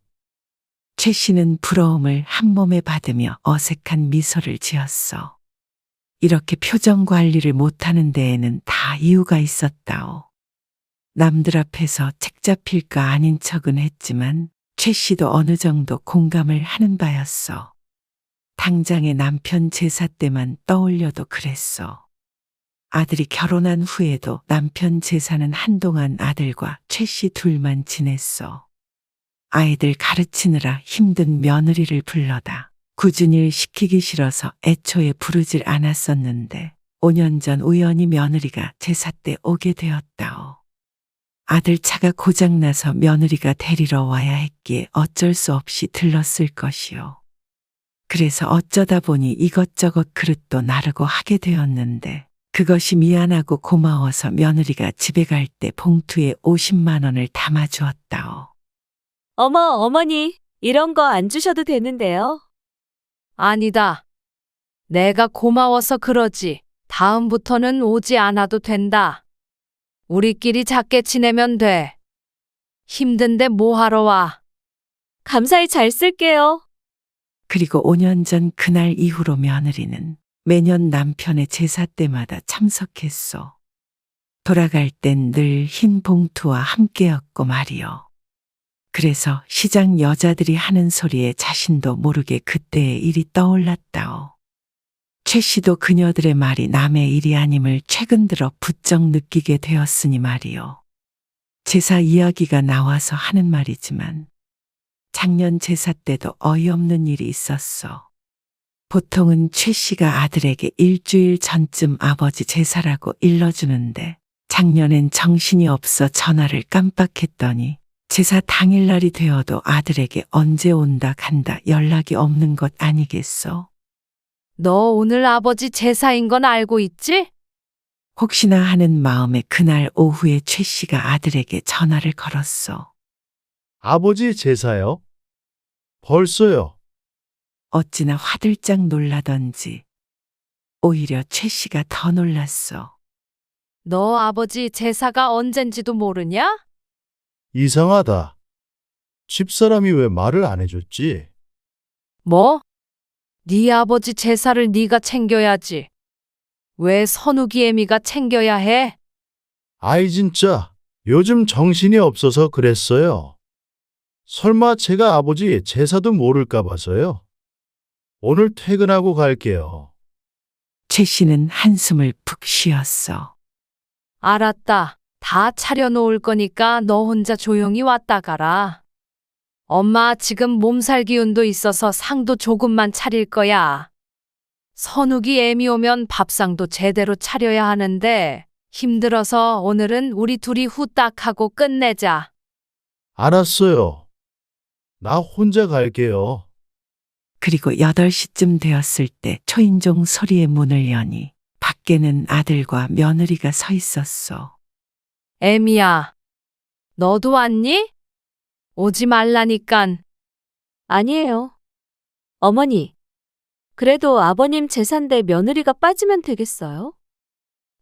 최 씨는 부러움을 한 몸에 받으며 어색한 미소를 지었어. 이렇게 표정 관리를 못하는 데에는 다 이유가 있었다오. 남들 앞에서 책 잡힐까 아닌 척은 했지만 최 씨도 어느 정도 공감을 하는 바였어. 당장의 남편 제사 때만 떠올려도 그랬어. 아들이 결혼한 후에도 남편 제사는 한동안 아들과 최 씨 둘만 지냈어. 아이들 가르치느라 힘든 며느리를 불러다 굳은 일 시키기 싫어서 애초에 부르질 않았었는데 5년 전 우연히 며느리가 제사 때 오게 되었다오. 아들 차가 고장나서 며느리가 데리러 와야 했기에 어쩔 수 없이 들렀을 것이요. 그래서 어쩌다 보니 이것저것 그릇도 나르고 하게 되었는데 그것이 미안하고 고마워서 며느리가 집에 갈 때 봉투에 50만 원을 담아주었다오. 어머, 어머니, 이런 거 안 주셔도 되는데요. 아니다. 내가 고마워서 그러지. 다음부터는 오지 않아도 된다. 우리끼리 작게 지내면 돼. 힘든데 뭐하러 와. 감사히 잘 쓸게요. 그리고 5년 전 그날 이후로 며느리는 매년 남편의 제사 때마다 참석했어. 돌아갈 땐 늘 흰 봉투와 함께였고 말이요. 그래서 시장 여자들이 하는 소리에 자신도 모르게 그때의 일이 떠올랐다오. 최 씨도 그녀들의 말이 남의 일이 아님을 최근 들어 부쩍 느끼게 되었으니 말이요. 제사 이야기가 나와서 하는 말이지만 작년 제사 때도 어이없는 일이 있었어. 보통은 최 씨가 아들에게 일주일 전쯤 아버지 제사라고 일러주는데 작년엔 정신이 없어 전화를 깜빡했더니 제사 당일날이 되어도 아들에게 언제 온다 간다 연락이 없는 것 아니겠어? 너 오늘 아버지 제사인 건 알고 있지? 혹시나 하는 마음에 그날 오후에 최 씨가 아들에게 전화를 걸었어. 아버지 제사요? 벌써요? 어찌나 화들짝 놀라던지 오히려 최 씨가 더 놀랐어. 너 아버지 제사가 언젠지도 모르냐? 이상하다. 집사람이 왜 말을 안 해줬지? 뭐? 네 아버지 제사를 네가 챙겨야지. 왜 선욱이 애미가 챙겨야 해? 아이 진짜. 요즘 정신이 없어서 그랬어요. 설마 제가 아버지 제사도 모를까 봐서요. 오늘 퇴근하고 갈게요. 최 씨는 한숨을 푹 쉬었어. 알았다. 다 차려놓을 거니까 너 혼자 조용히 왔다 가라. 엄마 지금 몸살 기운도 있어서 상도 조금만 차릴 거야. 선욱이 애미 오면 밥상도 제대로 차려야 하는데 힘들어서 오늘은 우리 둘이 후딱 하고 끝내자. 알았어요. 나 혼자 갈게요. 그리고 8시쯤 되었을 때 초인종 소리에 문을 여니 밖에는 아들과 며느리가 서 있었어. 애미야, 너도 왔니? 오지 말라니깐. 아니에요. 어머니, 그래도 아버님 제사인데 며느리가 빠지면 되겠어요?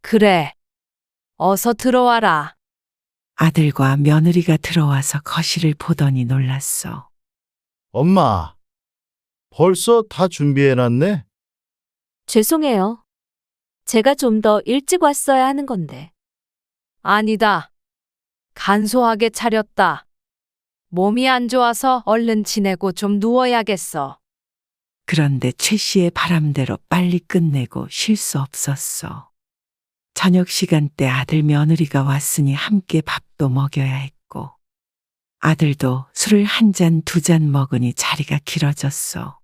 그래. 어서 들어와라. 아들과 며느리가 들어와서 거실을 보더니 놀랐어. 엄마, 벌써 다 준비해놨네? 죄송해요. 제가 좀 더 일찍 왔어야 하는 건데. 아니다. 간소하게 차렸다. 몸이 안 좋아서 얼른 지내고 좀 누워야겠어. 그런데 최 씨의 바람대로 빨리 끝내고 쉴 수 없었어. 저녁 시간대 아들 며느리가 왔으니 함께 밥도 먹여야 했고 아들도 술을 한 잔, 두 잔 먹으니 자리가 길어졌어.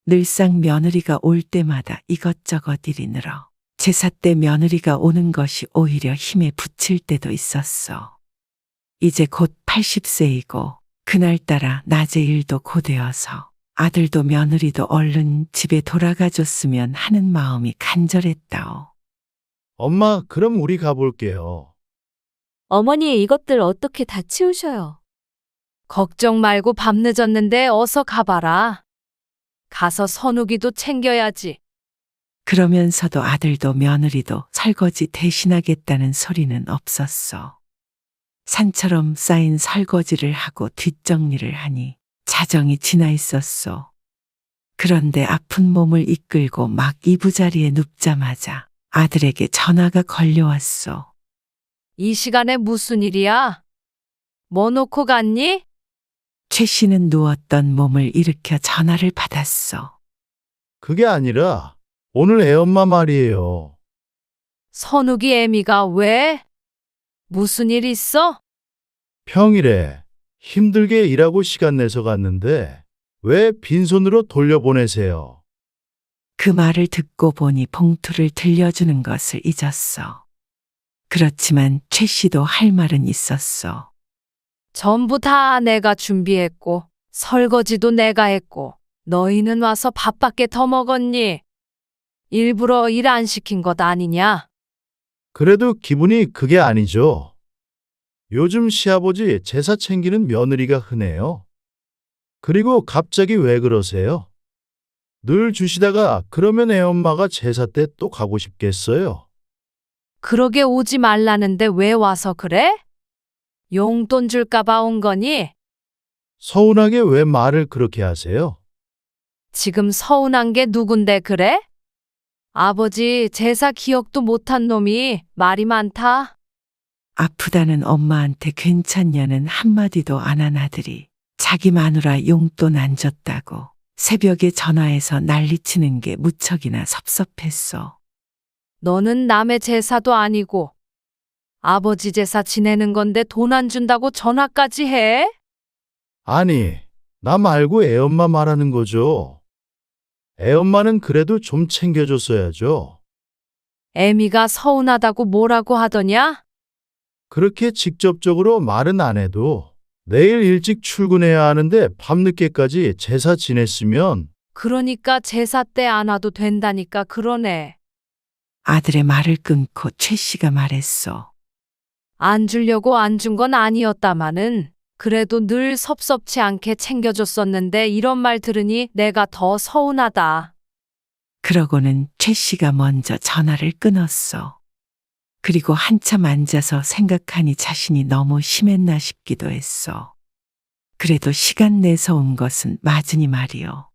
늘상 며느리가 올 때마다 이것저것 일이 늘어 제사 때 며느리가 오는 것이 오히려 힘에 부칠 때도 있었어. 이제 곧 80세이고 그날따라 낮에 일도 고되어서 아들도 며느리도 얼른 집에 돌아가줬으면 하는 마음이 간절했다오. 엄마, 그럼 우리 가볼게요. 어머니 이것들 어떻게 다 치우셔요? 걱정 말고 밤 늦었는데 어서 가봐라. 가서 선욱이도 챙겨야지. 그러면서도 아들도 며느리도 설거지 대신하겠다는 소리는 없었어. 산처럼 쌓인 설거지를 하고 뒷정리를 하니 자정이 지나 있었어. 그런데 아픈 몸을 이끌고 막 이부자리에 눕자마자 아들에게 전화가 걸려왔어. 이 시간에 무슨 일이야? 뭐 놓고 갔니? 최 씨는 누웠던 몸을 일으켜 전화를 받았어. 그게 아니라 오늘 애엄마 말이에요. 선욱이 애미가 왜? 무슨 일 있어? 평일에 힘들게 일하고 시간 내서 갔는데 왜 빈손으로 돌려보내세요? 그 말을 듣고 보니 봉투를 들려주는 것을 잊었어. 그렇지만 최 씨도 할 말은 있었어. 전부 다 내가 준비했고 설거지도 내가 했고 너희는 와서 밥밖에 더 먹었니? 일부러 일 안 시킨 것 아니냐? 그래도 기분이 그게 아니죠. 요즘 시아버지 제사 챙기는 며느리가 흔해요. 그리고 갑자기 왜 그러세요? 늘 주시다가 그러면 애엄마가 제사 때 또 가고 싶겠어요? 그러게 오지 말라는데 왜 와서 그래? 용돈 줄까봐 온 거니? 서운하게 왜 말을 그렇게 하세요? 지금 서운한 게 누군데 그래? 아버지 제사 기억도 못한 놈이 말이 많다. 아프다는 엄마한테 괜찮냐는 한마디도 안 한 아들이 자기 마누라 용돈 안 줬다고 새벽에 전화해서 난리치는 게 무척이나 섭섭했어. 너는 남의 제사도 아니고 아버지 제사 지내는 건데 돈 안 준다고 전화까지 해? 아니, 나 말고 애엄마 말하는 거죠. 애엄마는 그래도 좀 챙겨줬어야죠. 애미가 서운하다고 뭐라고 하더냐? 그렇게 직접적으로 말은 안 해도 내일 일찍 출근해야 하는데 밤늦게까지 제사 지냈으면 그러니까 제사 때 안 와도 된다니까 그러네. 아들의 말을 끊고 최 씨가 말했어. 안 주려고 안 준 건 아니었다마는 그래도 늘 섭섭치 않게 챙겨줬었는데 이런 말 들으니 내가 더 서운하다. 그러고는 최 씨가 먼저 전화를 끊었어. 그리고 한참 앉아서 생각하니 자신이 너무 심했나 싶기도 했어. 그래도 시간 내서 온 것은 맞으니 말이요.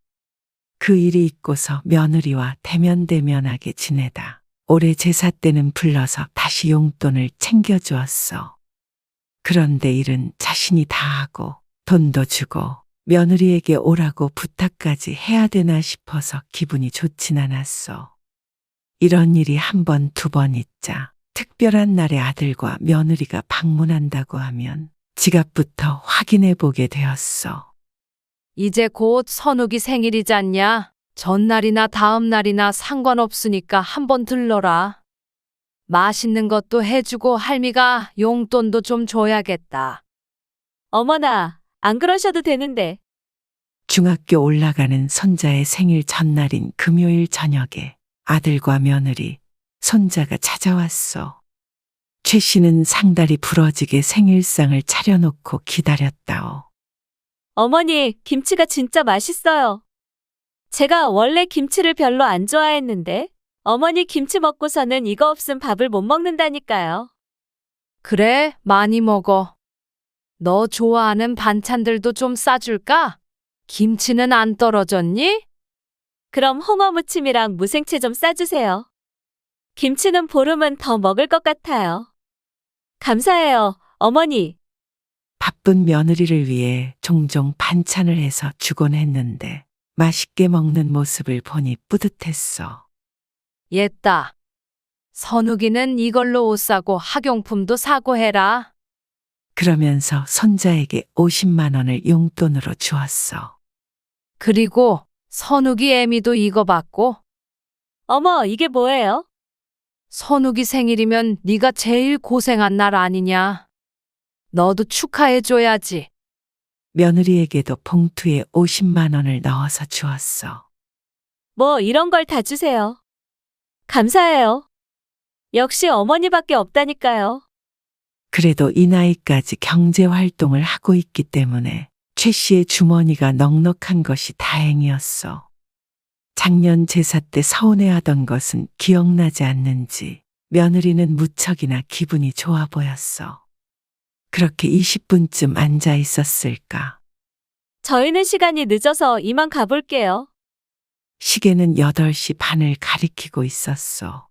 그 일이 있고서 며느리와 대면대면하게 지내다 올해 제사 때는 불러서 다시 용돈을 챙겨주었어. 그런데 일은 자신이 다 하고 돈도 주고 며느리에게 오라고 부탁까지 해야 되나 싶어서 기분이 좋진 않았어. 이런 일이 한 번, 두 번 있자 특별한 날에 아들과 며느리가 방문한다고 하면 지갑부터 확인해 보게 되었어. 이제 곧 선욱이 생일이잖냐? 전날이나 다음 날이나 상관없으니까 한번 들러라. 맛있는 것도 해주고 할미가 용돈도 좀 줘야겠다. 어머나, 안 그러셔도 되는데. 중학교 올라가는 손자의 생일 전날인 금요일 저녁에 아들과 며느리, 손자가 찾아왔어. 최 씨는 상다리 부러지게 생일상을 차려놓고 기다렸다오. 어머니, 김치가 진짜 맛있어요. 제가 원래 김치를 별로 안 좋아했는데, 어머니 김치 먹고서는 이거 없음 밥을 못 먹는다니까요. 그래, 많이 먹어. 너 좋아하는 반찬들도 좀 싸줄까? 김치는 안 떨어졌니? 그럼 홍어 무침이랑 무생채 좀 싸주세요. 김치는 보름은 더 먹을 것 같아요. 감사해요, 어머니. 바쁜 며느리를 위해 종종 반찬을 해서 주곤 했는데 맛있게 먹는 모습을 보니 뿌듯했어. 옛다. 선욱이는 이걸로 옷 사고 학용품도 사고 해라. 그러면서 손자에게 50만 원을 용돈으로 주었어. 그리고 선욱이 애미도 이거 받고. 어머, 이게 뭐예요? 선욱이 생일이면 네가 제일 고생한 날 아니냐. 너도 축하해줘야지. 며느리에게도 봉투에 50만 원을 넣어서 주었어. 뭐 이런 걸 다 주세요. 감사해요. 역시 어머니밖에 없다니까요. 그래도 이 나이까지 경제 활동을 하고 있기 때문에 최 씨의 주머니가 넉넉한 것이 다행이었어. 작년 제사 때 서운해하던 것은 기억나지 않는지 며느리는 무척이나 기분이 좋아 보였어. 그렇게 20분쯤 앉아 있었을까. 저희는 시간이 늦어서 이만 가볼게요. 시계는 8시 반을 가리키고 있었어.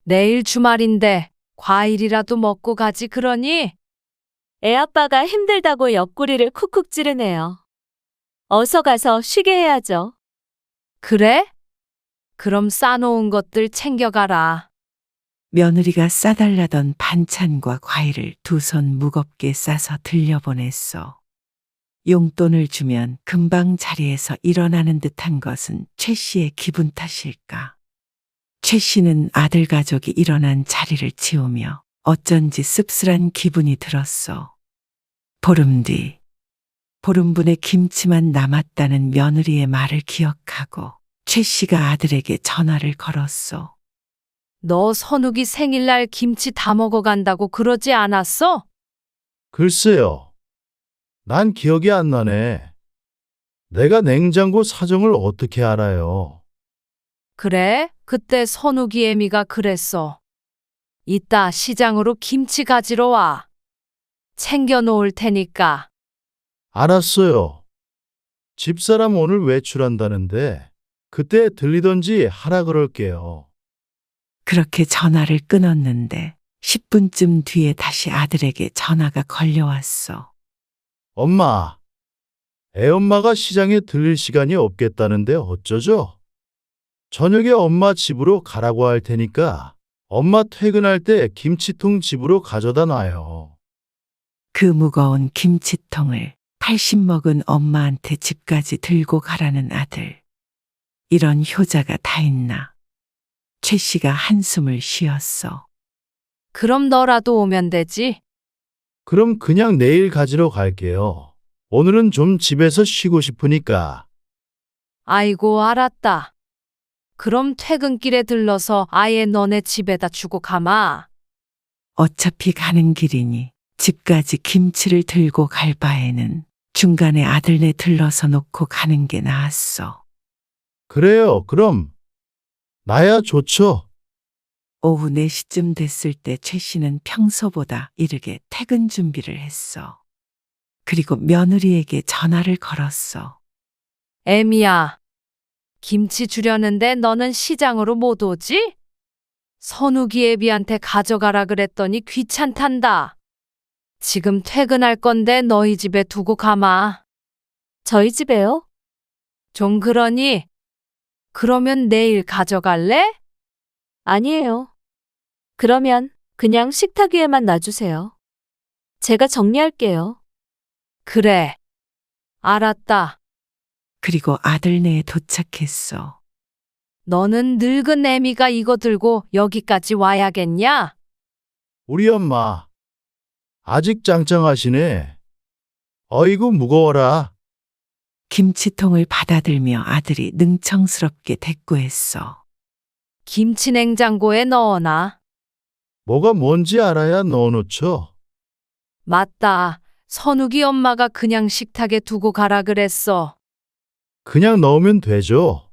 내일 주말인데 과일이라도 먹고 가지 그러니? 애아빠가 힘들다고 옆구리를 쿡쿡 찌르네요. 어서 가서 쉬게 해야죠. 그래? 그럼 싸놓은 것들 챙겨가라. 며느리가 싸달라던 반찬과 과일을 두 손 무겁게 싸서 들려보냈어. 용돈을 주면 금방 자리에서 일어나는 듯한 것은 최 씨의 기분 탓일까. 최 씨는 아들 가족이 일어난 자리를 치우며 어쩐지 씁쓸한 기분이 들었어. 보름 뒤, 보름분의 김치만 남았다는 며느리의 말을 기억하고 최 씨가 아들에게 전화를 걸었어. 너 선욱이 생일날 김치 다 먹어간다고 그러지 않았어? 글쎄요. 난 기억이 안 나네. 내가 냉장고 사정을 어떻게 알아요? 그래, 그때 선욱이 애미가 그랬어. 이따 시장으로 김치 가지러 와. 챙겨 놓을 테니까. 알았어요. 집사람 오늘 외출한다는데 그때 들리던지 하라 그럴게요. 그렇게 전화를 끊었는데 10분쯤 뒤에 다시 아들에게 전화가 걸려왔어. 엄마, 애엄마가 시장에 들릴 시간이 없겠다는데 어쩌죠? 저녁에 엄마 집으로 가라고 할 테니까 엄마 퇴근할 때 김치통 집으로 가져다 놔요. 그 무거운 김치통을 80 먹은 엄마한테 집까지 들고 가라는 아들. 이런 효자가 다 있나. 최 씨가 한숨을 쉬었어. 그럼 너라도 오면 되지. 그럼 그냥 내일 가지러 갈게요. 오늘은 좀 집에서 쉬고 싶으니까. 아이고, 알았다. 그럼 퇴근길에 들러서 아예 너네 집에다 주고 가마. 어차피 가는 길이니 집까지 김치를 들고 갈 바에는 중간에 아들네 들러서 놓고 가는 게 나았어. 그래요, 그럼. 나야 좋죠. 오후 4시쯤 됐을 때 최 씨는 평소보다 이르게 퇴근 준비를 했어. 그리고 며느리에게 전화를 걸었어. 애미야, 김치 주려는데 너는 시장으로 못 오지? 선욱이 애비한테 가져가라 그랬더니 귀찮단다. 지금 퇴근할 건데 너희 집에 두고 가마. 저희 집에요? 좀 그러니? 그러면 내일 가져갈래? 아니에요. 그러면 그냥 식탁 위에만 놔주세요. 제가 정리할게요. 그래. 알았다. 그리고 아들네에 도착했어. 너는 늙은 애미가 이거 들고 여기까지 와야겠냐? 우리 엄마. 아직 짱짱하시네. 어이구, 무거워라. 김치통을 받아들며 아들이 능청스럽게 대꾸했어. 김치 냉장고에 넣어놔. 뭐가 뭔지 알아야 넣어놓죠. 맞다. 선욱이 엄마가 그냥 식탁에 두고 가라 그랬어. 그냥 넣으면 되죠.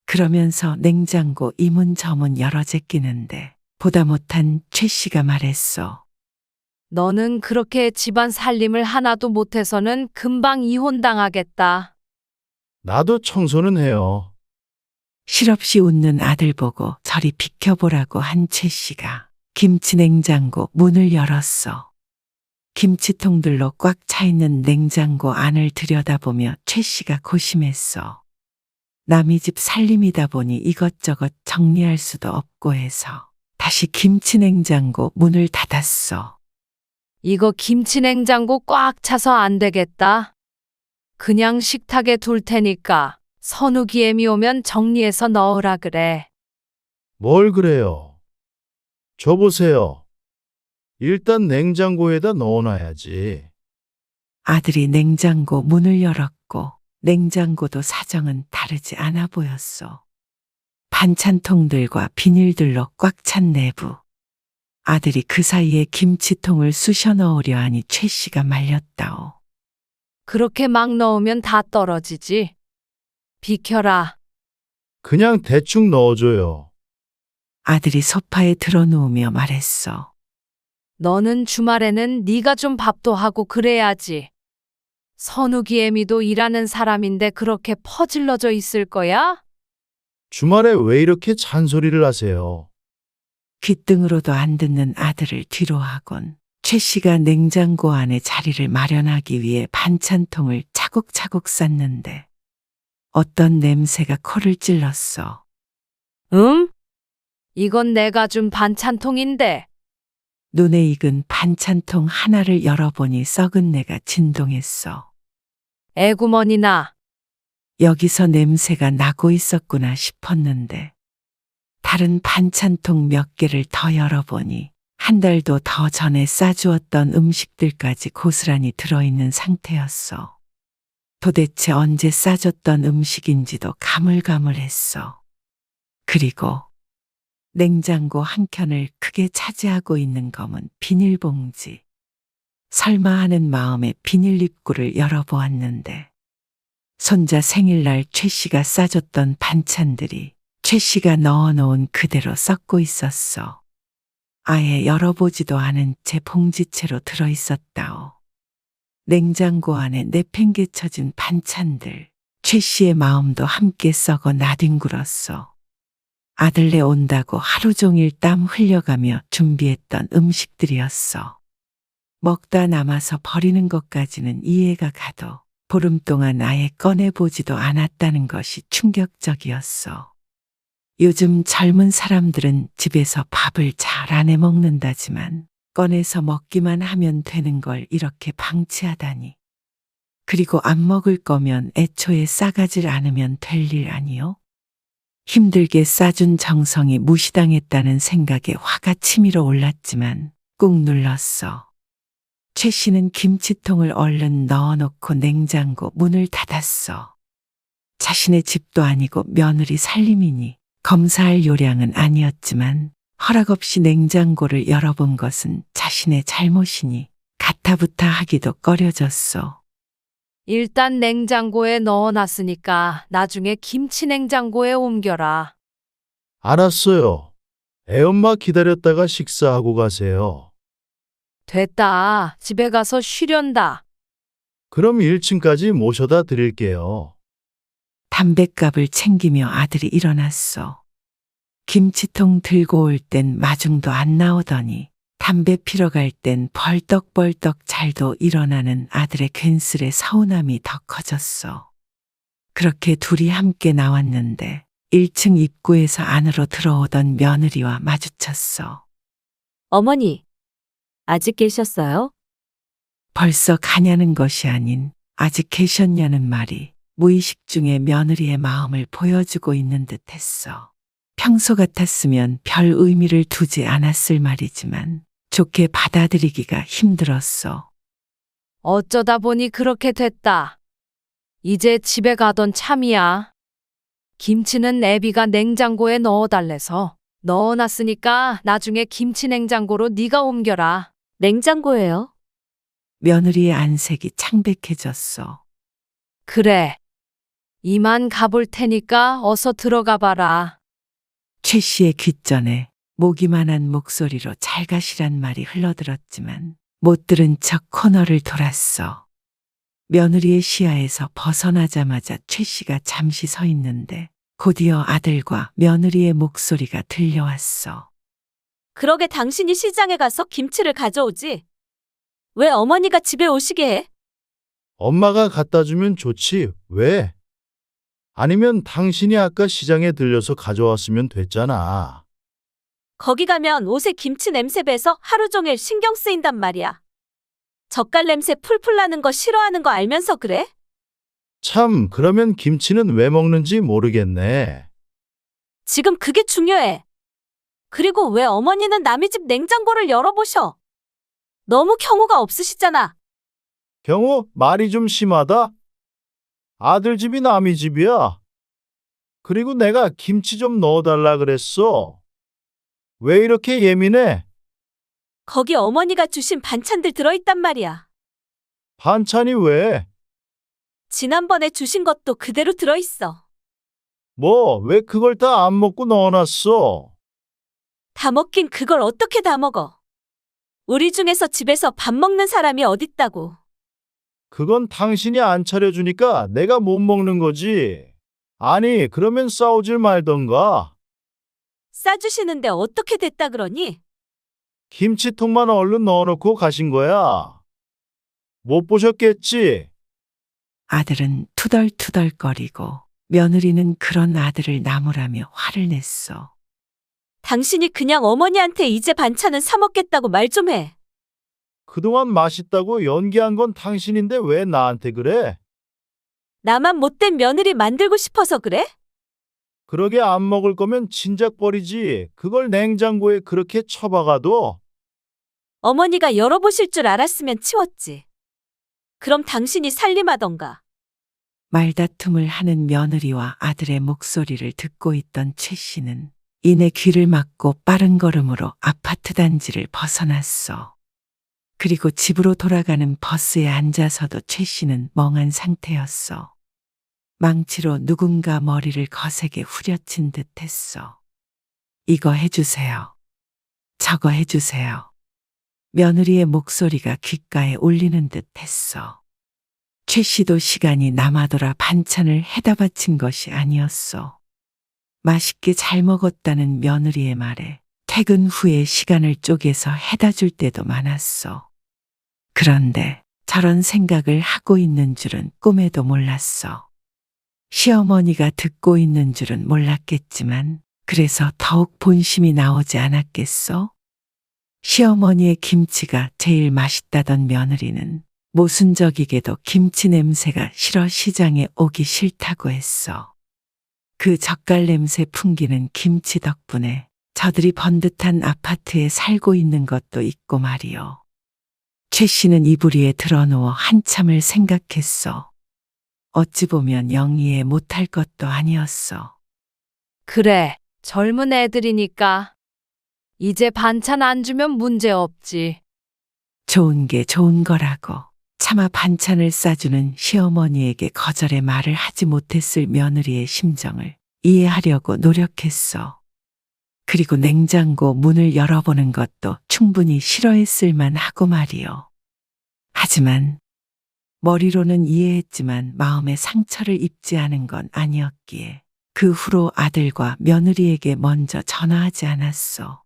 그러면서 냉장고 이문저문 열어 제끼는데 보다 못한 최 씨가 말했어. 너는 그렇게 집안 살림을 하나도 못해서는 금방 이혼당하겠다. 나도 청소는 해요. 실없이 웃는 아들 보고 저리 비켜보라고 한 최 씨가 김치 냉장고 문을 열었어. 김치통들로 꽉 차 있는 냉장고 안을 들여다보며 최 씨가 고심했어. 남의 집 살림이다 보니 이것저것 정리할 수도 없고 해서 다시 김치 냉장고 문을 닫았어. 이거 김치 냉장고 꽉 차서 안 되겠다. 그냥 식탁에 둘 테니까 선욱이 애미 오면 정리해서 넣으라 그래. 뭘 그래요? 줘보세요. 일단 냉장고에다 넣어놔야지. 아들이 냉장고 문을 열었고 냉장고도 사정은 다르지 않아 보였어. 반찬통들과 비닐들로 꽉 찬 내부. 아들이 그 사이에 김치통을 쑤셔 넣으려 하니 최 씨가 말렸다오. 그렇게 막 넣으면 다 떨어지지. 비켜라. 그냥 대충 넣어줘요. 아들이 소파에 드러누우며 말했어. 너는 주말에는 네가 좀 밥도 하고 그래야지. 선욱이 애미도 일하는 사람인데 그렇게 퍼질러져 있을 거야? 주말에 왜 이렇게 잔소리를 하세요? 귓등으로도 안 듣는 아들을 뒤로 하곤 최 씨가 냉장고 안에 자리를 마련하기 위해 반찬통을 차곡차곡 쌌는데 어떤 냄새가 코를 찔렀어. 이건 내가 준 반찬통인데. 눈에 익은 반찬통 하나를 열어보니 썩은 내가 진동했어. 애구머니나. 여기서 냄새가 나고 있었구나 싶었는데 다른 반찬통 몇 개를 더 열어보니 한 달도 더 전에 싸주었던 음식들까지 고스란히 들어있는 상태였어. 도대체 언제 싸줬던 음식인지도 가물가물했어. 그리고 냉장고 한켠을 크게 차지하고 있는 검은 비닐봉지. 설마 하는 마음에 비닐 입구를 열어보았는데 손자 생일날 최 씨가 싸줬던 반찬들이 최 씨가 넣어놓은 그대로 썩고 있었어. 아예 열어보지도 않은 채 봉지채로 들어있었다오. 냉장고 안에 내팽개쳐진 반찬들, 최 씨의 마음도 함께 썩어 나뒹굴었어. 아들네 온다고 하루 종일 땀 흘려가며 준비했던 음식들이었어. 먹다 남아서 버리는 것까지는 이해가 가도 보름 동안 아예 꺼내보지도 않았다는 것이 충격적이었어. 요즘 젊은 사람들은 집에서 밥을 잘 안 해 먹는다지만 꺼내서 먹기만 하면 되는 걸 이렇게 방치하다니. 그리고 안 먹을 거면 애초에 싸가질 않으면 될 일 아니요? 힘들게 싸준 정성이 무시당했다는 생각에 화가 치밀어 올랐지만 꾹 눌렀어. 최 씨는 김치통을 얼른 넣어놓고 냉장고 문을 닫았어. 자신의 집도 아니고 며느리 살림이니 검사할 요량은 아니었지만 허락 없이 냉장고를 열어본 것은 자신의 잘못이니 가타부타 하기도 꺼려졌어. 일단 냉장고에 넣어놨으니까 나중에 김치 냉장고에 옮겨라. 알았어요. 애엄마 기다렸다가 식사하고 가세요. 됐다. 집에 가서 쉬련다. 그럼 1층까지 모셔다 드릴게요. 담뱃갑을 챙기며 아들이 일어났어. 김치통 들고 올 땐 마중도 안 나오더니 담배 피러 갈 땐 벌떡벌떡 잘도 일어나는 아들의 괜스레 서운함이 더 커졌어. 그렇게 둘이 함께 나왔는데 1층 입구에서 안으로 들어오던 며느리와 마주쳤어. 어머니, 아직 계셨어요? 벌써 가냐는 것이 아닌 아직 계셨냐는 말이 무의식 중에 며느리의 마음을 보여주고 있는 듯 했어. 평소 같았으면 별 의미를 두지 않았을 말이지만 좋게 받아들이기가 힘들었어. 어쩌다 보니 그렇게 됐다. 이제 집에 가던 참이야. 김치는 애비가 냉장고에 넣어달래서 넣어놨으니까 나중에 김치 냉장고로 네가 옮겨라. 냉장고예요? 며느리의 안색이 창백해졌어. 그래. 이만 가볼 테니까 어서 들어가 봐라. 최 씨의 귓전에 모기만한 목소리로 잘 가시란 말이 흘러들었지만 못 들은 척 코너를 돌았어. 며느리의 시야에서 벗어나자마자 최 씨가 잠시 서 있는데 곧이어 아들과 며느리의 목소리가 들려왔어. 그러게 당신이 시장에 가서 김치를 가져오지. 왜 어머니가 집에 오시게 해? 엄마가 갖다 주면 좋지. 왜? 아니면 당신이 아까 시장에 들려서 가져왔으면 됐잖아. 거기 가면 옷에 김치 냄새 배서 하루 종일 신경 쓰인단 말이야. 젓갈 냄새 풀풀 나는 거 싫어하는 거 알면서 그래? 참, 그러면 김치는 왜 먹는지 모르겠네. 지금 그게 중요해. 그리고 왜 어머니는 남의 집 냉장고를 열어보셔? 너무 경우가 없으시잖아. 경우 말이 좀 심하다. 아들 집이 남의 집이야. 그리고 내가 김치 좀 넣어달라 그랬어. 왜 이렇게 예민해? 거기 어머니가 주신 반찬들 들어있단 말이야. 반찬이 왜? 지난번에 주신 것도 그대로 들어있어. 뭐, 왜 그걸 다 안 먹고 넣어놨어? 다 먹긴 그걸 어떻게 다 먹어? 우리 중에서 집에서 밥 먹는 사람이 어딨다고. 그건 당신이 안 차려주니까 내가 못 먹는 거지. 아니, 그러면 싸우질 말던가. 싸주시는데 어떻게 됐다 그러니? 김치통만 얼른 넣어놓고 가신 거야. 못 보셨겠지? 아들은 투덜투덜거리고 며느리는 그런 아들을 나무라며 화를 냈어. 당신이 그냥 어머니한테 이제 반찬은 사 먹겠다고 말 좀 해. 그동안 맛있다고 연기한 건 당신인데 왜 나한테 그래? 나만 못된 며느리 만들고 싶어서 그래? 그러게 안 먹을 거면 진작 버리지. 그걸 냉장고에 그렇게 처박아도. 어머니가 열어보실 줄 알았으면 치웠지. 그럼 당신이 살림하던가. 말다툼을 하는 며느리와 아들의 목소리를 듣고 있던 최 씨는 이내 귀를 막고 빠른 걸음으로 아파트 단지를 벗어났어. 그리고 집으로 돌아가는 버스에 앉아서도 최 씨는 멍한 상태였어. 망치로 누군가 머리를 거세게 후려친 듯 했어. 이거 해주세요. 저거 해주세요. 며느리의 목소리가 귓가에 울리는 듯 했어. 최 씨도 시간이 남아돌아 반찬을 해다 바친 것이 아니었어. 맛있게 잘 먹었다는 며느리의 말에 퇴근 후에 시간을 쪼개서 해다 줄 때도 많았어. 그런데 저런 생각을 하고 있는 줄은 꿈에도 몰랐어. 시어머니가 듣고 있는 줄은 몰랐겠지만 그래서 더욱 본심이 나오지 않았겠어? 시어머니의 김치가 제일 맛있다던 며느리는 모순적이게도 김치 냄새가 싫어 시장에 오기 싫다고 했어. 그 젓갈 냄새 풍기는 김치 덕분에 저들이 번듯한 아파트에 살고 있는 것도 있고 말이요. 최 씨는 이불 위에 드러누워 한참을 생각했어. 어찌 보면 영 이해 못할 것도 아니었어. 그래, 젊은 애들이니까. 이제 반찬 안 주면 문제 없지. 좋은 게 좋은 거라고 차마 반찬을 싸주는 시어머니에게 거절의 말을 하지 못했을 며느리의 심정을 이해하려고 노력했어. 그리고 냉장고 문을 열어보는 것도 충분히 싫어했을 만하고 말이요. 하지만 머리로는 이해했지만 마음에 상처를 입지 않은 건 아니었기에 그 후로 아들과 며느리에게 먼저 전화하지 않았어.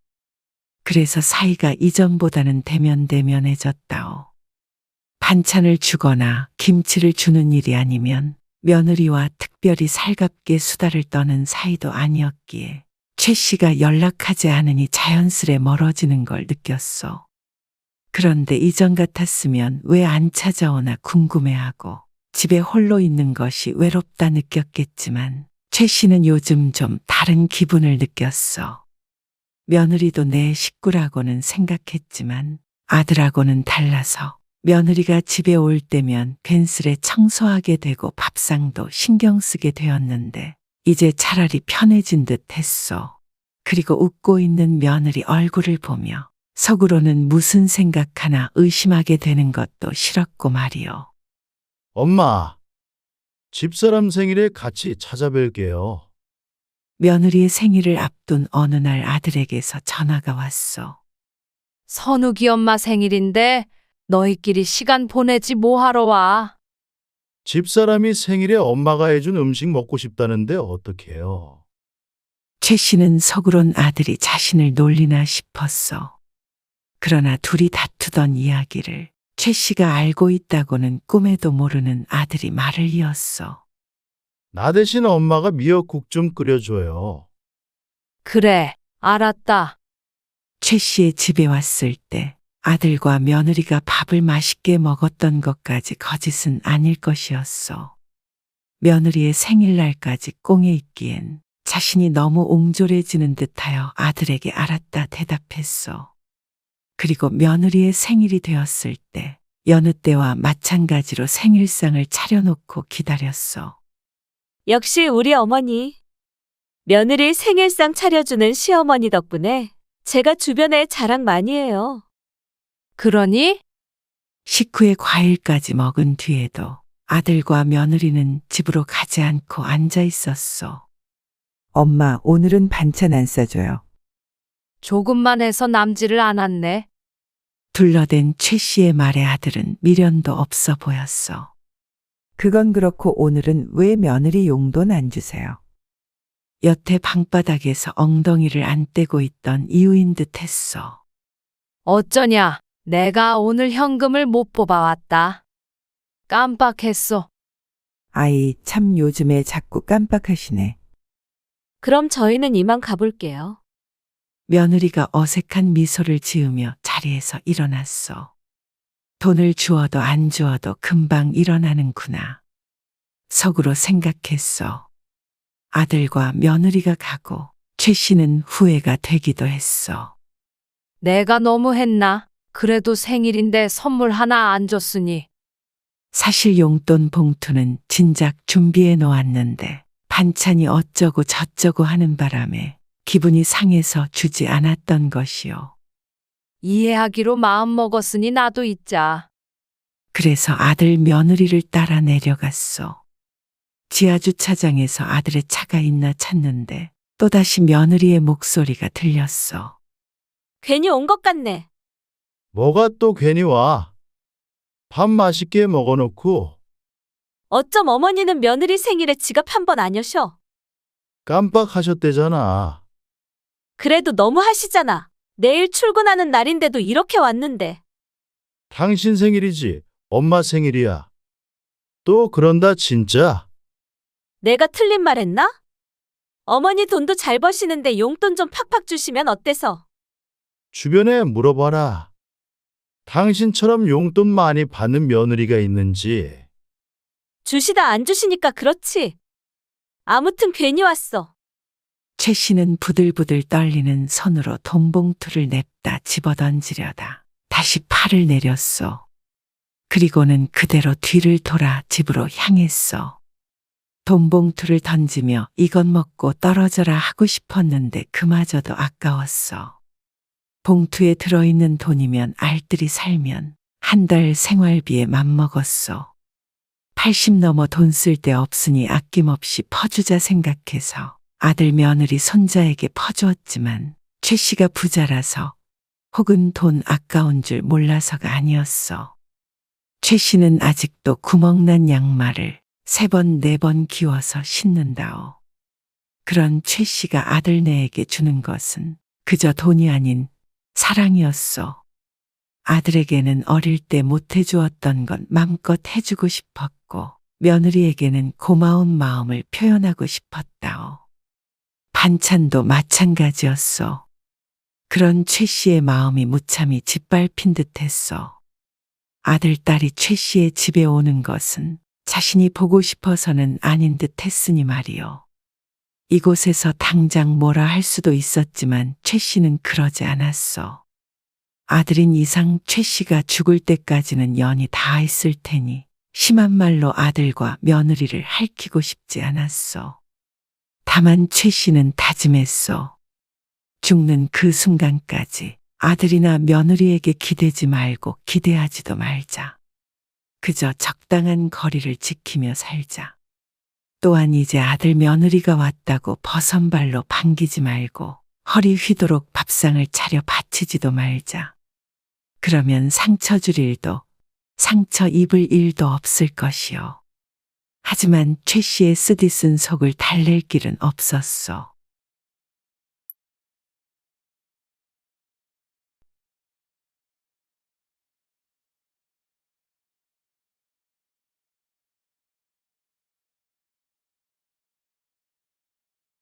그래서 사이가 이전보다는 대면대면해졌다오. 반찬을 주거나 김치를 주는 일이 아니면 며느리와 특별히 살갑게 수다를 떠는 사이도 아니었기에 최 씨가 연락하지 않으니 자연스레 멀어지는 걸 느꼈어. 그런데 이전 같았으면 왜 안 찾아오나 궁금해하고 집에 홀로 있는 것이 외롭다 느꼈겠지만 최 씨는 요즘 좀 다른 기분을 느꼈어. 며느리도 내 식구라고는 생각했지만 아들하고는 달라서 며느리가 집에 올 때면 괜스레 청소하게 되고 밥상도 신경 쓰게 되었는데 이제 차라리 편해진 듯 했어. 그리고 웃고 있는 며느리 얼굴을 보며 속으로는 무슨 생각하나 의심하게 되는 것도 싫었고 말이요. 엄마, 집사람 생일에 같이 찾아뵐게요. 며느리의 생일을 앞둔 어느 날 아들에게서 전화가 왔어. 선욱이 엄마 생일인데 너희끼리 시간 보내지 뭐하러 와? 집사람이 생일에 엄마가 해준 음식 먹고 싶다는데 어떡해요? 최 씨는 속으론 아들이 자신을 놀리나 싶었어. 그러나 둘이 다투던 이야기를 최 씨가 알고 있다고는 꿈에도 모르는 아들이 말을 이었어. 나 대신 엄마가 미역국 좀 끓여줘요. 그래, 알았다. 최 씨의 집에 왔을 때 아들과 며느리가 밥을 맛있게 먹었던 것까지 거짓은 아닐 것이었어. 며느리의 생일날까지 꽁에 있기엔 자신이 너무 옹졸해지는 듯하여 아들에게 알았다 대답했어. 그리고 며느리의 생일이 되었을 때 여느 때와 마찬가지로 생일상을 차려놓고 기다렸어. 역시 우리 어머니. 며느리 생일상 차려주는 시어머니 덕분에 제가 주변에 자랑 많이 해요. 그러니? 식후에 과일까지 먹은 뒤에도 아들과 며느리는 집으로 가지 않고 앉아 있었어. 엄마, 오늘은 반찬 안 싸줘요. 조금만 해서 남지를 않았네. 둘러댄 최 씨의 말에 아들은 미련도 없어 보였어. 그건 그렇고 오늘은 왜 며느리 용돈 안 주세요? 여태 방바닥에서 엉덩이를 안 떼고 있던 이유인 듯 했어. 어쩌냐, 내가 오늘 현금을 못 뽑아왔다. 깜빡했어. 아이, 참 요즘에 자꾸 깜빡하시네. 그럼 저희는 이만 가볼게요. 며느리가 어색한 미소를 지으며 자리에서 일어났어. 돈을 주어도 안 주어도 금방 일어나는구나. 속으로 생각했어. 아들과 며느리가 가고 최 씨는 후회가 되기도 했어. 내가 너무 했나? 그래도 생일인데 선물 하나 안 줬으니. 사실 용돈 봉투는 진작 준비해 놓았는데 반찬이 어쩌고 저쩌고 하는 바람에 기분이 상해서 주지 않았던 것이요. 이해하기로 마음먹었으니 나도 있자. 그래서 아들 며느리를 따라 내려갔어. 지하주차장에서 아들의 차가 있나 찾는데 또다시 며느리의 목소리가 들렸어. 괜히 온 것 같네. 뭐가 또 괜히 와? 밥 맛있게 먹어놓고 어쩜 어머니는 며느리 생일에 지갑 한 번 안 여셔. 깜빡하셨대잖아. 그래도 너무 하시잖아. 내일 출근하는 날인데도 이렇게 왔는데. 당신 생일이지, 엄마 생일이야. 또 그런다 진짜. 내가 틀린 말 했나? 어머니 돈도 잘 버시는데 용돈 좀 팍팍 주시면 어때서? 주변에 물어봐라. 당신처럼 용돈 많이 받는 며느리가 있는지. 주시다 안 주시니까 그렇지. 아무튼 괜히 왔어. 최 씨는 부들부들 떨리는 손으로 돈 봉투를 냅다 집어던지려다 다시 팔을 내렸어. 그리고는 그대로 뒤를 돌아 집으로 향했어. 돈 봉투를 던지며 이것 먹고 떨어져라 하고 싶었는데 그마저도 아까웠어. 봉투에 들어있는 돈이면 알뜰히 살면 한 달 생활비에 맘먹었어. 80 넘어 돈 쓸 데 없으니 아낌없이 퍼주자 생각해서 아들 며느리 손자에게 퍼주었지만 최 씨가 부자라서 혹은 돈 아까운 줄 몰라서가 아니었어. 최 씨는 아직도 구멍난 양말을 3번, 4번 기워서 신는다오. 그런 최 씨가 아들네에게 주는 것은 그저 돈이 아닌 사랑이었소. 아들에게는 어릴 때 못해주었던 건 맘껏 해주고 싶었고, 며느리에게는 고마운 마음을 표현하고 싶었다오. 반찬도 마찬가지였소. 그런 최 씨의 마음이 무참히 짓밟힌 듯했소. 아들, 딸이 최 씨의 집에 오는 것은 자신이 보고 싶어서는 아닌 듯 했으니 말이요. 이곳에서 당장 뭐라 할 수도 있었지만 최 씨는 그러지 않았소. 아들인 이상 최 씨가 죽을 때까지는 연이 닿아있을 테니 심한 말로 아들과 며느리를 할퀴고 싶지 않았소. 다만 최 씨는 다짐했소. 죽는 그 순간까지 아들이나 며느리에게 기대지 말고 기대하지도 말자. 그저 적당한 거리를 지키며 살자. 또한 이제 아들 며느리가 왔다고 버선발로 반기지 말고 허리 휘도록 밥상을 차려 바치지도 말자. 그러면 상처 줄 일도 상처 입을 일도 없을 것이요. 하지만 최 씨의 쓰디쓴 속을 달랠 길은 없었소.